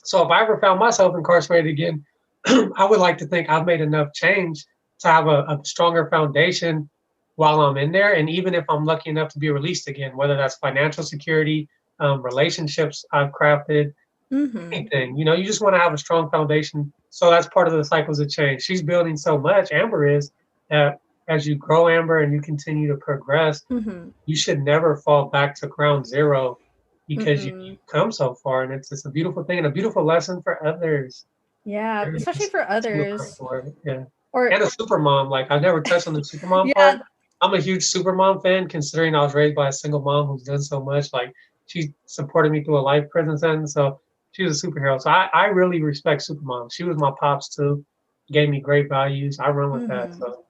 so if I ever found myself incarcerated again, I would like to think I've made enough change to have a stronger foundation while I'm in there. And even if I'm lucky enough to be released again, whether that's financial security, relationships I've crafted, anything, you know, you just want to have a strong foundation. So that's part of the cycles of change. She's building so much, Amber is, that as you grow, Amber, and you continue to progress, you should never fall back to ground zero because you've come so far. And it's a beautiful thing and a beautiful lesson for others. Yeah, especially for others. Yeah. Or And a super mom. Like I never touched on the super mom part. I'm a huge super mom fan, considering I was raised by a single mom who's done so much. Like she supported me through a life prison sentence. So she was a superhero. So I really respect super mom. She was my pops too. Gave me great values. I run with that. So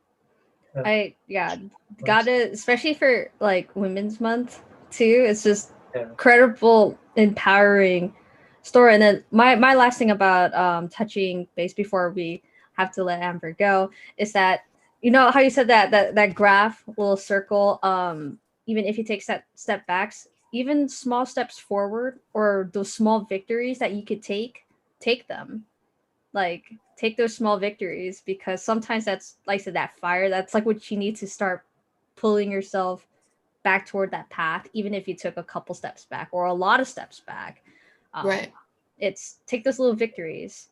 gotta, especially for like Women's Month too. It's just incredible, empowering story. And then my last thing about touching base before we have to let Amber go is that, you know how you said that graph little circle, even if you take step backs, even small steps forward, or those small victories that you could take them, like take those small victories, because sometimes that's, like I said, that fire, that's like what you need to start pulling yourself back toward that path, even if you took a couple steps back or a lot of steps back. Right. It's take those little victories.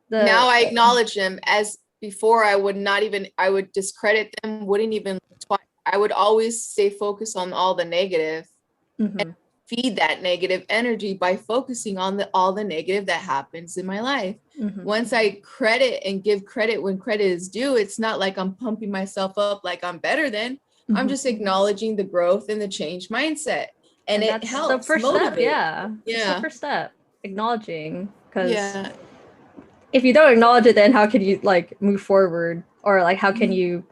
Now I acknowledge them. As before, I would discredit them, wouldn't even try. I would always stay focused on all the negative and feed that negative energy by focusing on all the negative that happens in my life. Once I credit and give credit when credit is due, it's not like I'm pumping myself up like I'm better than. I'm just acknowledging the growth and the change mindset. And it helps. The first motivate. step, yeah. It's Yeah. the first step. Acknowledging. Because if you don't acknowledge it, then how can you like move forward? Or like how can you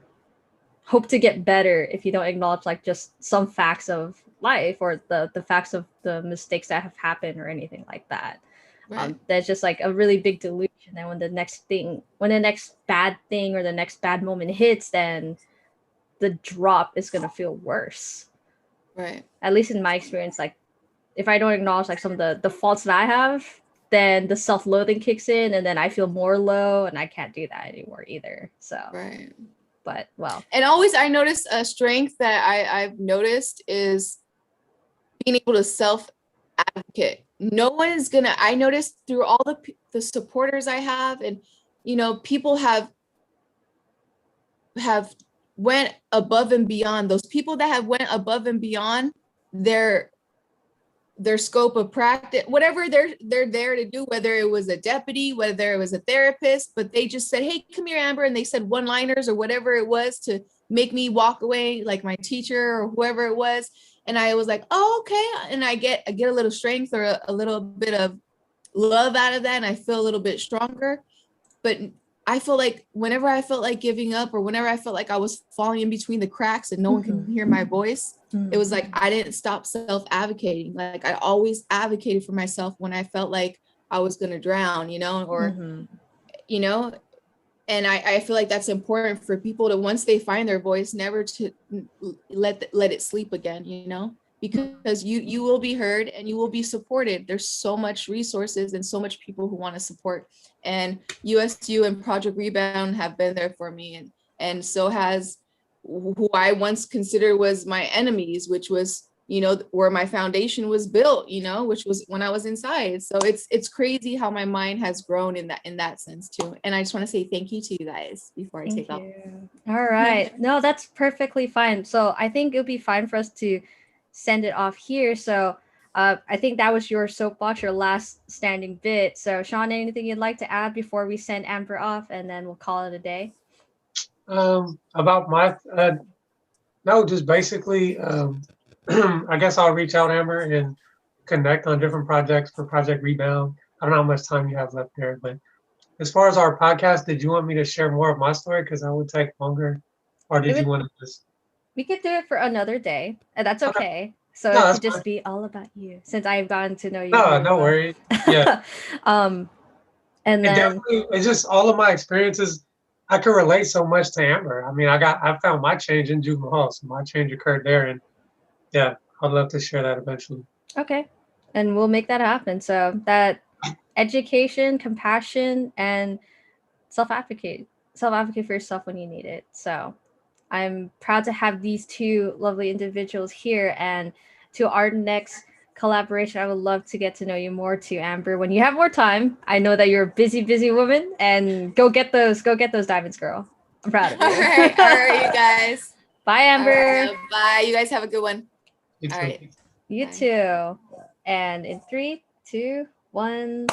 hope to get better if you don't acknowledge like just some facts of life, or the facts of the mistakes that have happened or anything like that? Right. There's just like a really big delusion. And when the next bad thing or the next bad moment hits, then the drop is gonna feel worse. Right. At least in my experience, like if I don't acknowledge like some of the faults that I have, then the self-loathing kicks in, and then I feel more low, and I can't do that anymore either. So right. But well. And always I noticed a strength that I've noticed is being able to self-advocate. No one is gonna, I noticed through all the supporters I have, and you know, people have went above and beyond. Those people that have went above and beyond their scope of practice, whatever they're there to do, whether it was a deputy, whether it was a therapist, but they just said, hey, come here, Amber, and they said one-liners or whatever it was to make me walk away, like my teacher or whoever it was. And I was like, oh, okay. And I get a little strength or a little bit of love out of that, and I feel a little bit stronger. But I feel like whenever I felt like giving up, or whenever I felt like I was falling in between the cracks and no one can hear my voice, it was like I didn't stop self-advocating. Like I always advocated for myself when I felt like I was going to drown, you know, or, you know, and I feel like that's important for people to, once they find their voice, never to let it sleep again, you know, because you will be heard and you will be supported. There's so much resources and so much people who want to support, and USU and Project Rebound have been there for me, and so has who I once considered was my enemies, which was you know, where my foundation was built, you know, which was when I was inside. So it's crazy how my mind has grown in that sense too. And I just want to say thank you to you guys before I take off. All right. No, that's perfectly fine. So I think it'll be fine for us to send it off here. So I think that was your soapbox, your last standing bit. So Shawn, anything you'd like to add before we send Amber off, and then we'll call it a day? About my no, just basically, I guess I'll reach out, Amber, and connect on different projects for Project Rebound. I don't know how much time you have left there, but as far as our podcast, did you want me to share more of my story? Because that would take longer, or did you want to just? We could do it for another day, and that's Okay. okay. So No, it that's could just fine. be all about you, since I've gotten to know you No, really no well. worries. Yeah, And it then definitely. It's just all of my experiences. I can relate so much to Amber. I mean, I found my change in juvenile hall, so my change occurred there, and yeah, I'd love to share that eventually. okay, and we'll make that happen. So that education, compassion, and self advocate for yourself when you need it. So I'm proud to have these two lovely individuals here. And to our next collaboration, I would love to get to know you more too, Amber. When you have more time, I know that you're a busy, busy woman, and go get those diamonds, girl. I'm proud of you. All right, you guys. Bye, Amber. Bye. You guys have a good one. You All too. right. You Bye. too. And in 3, 2, 1.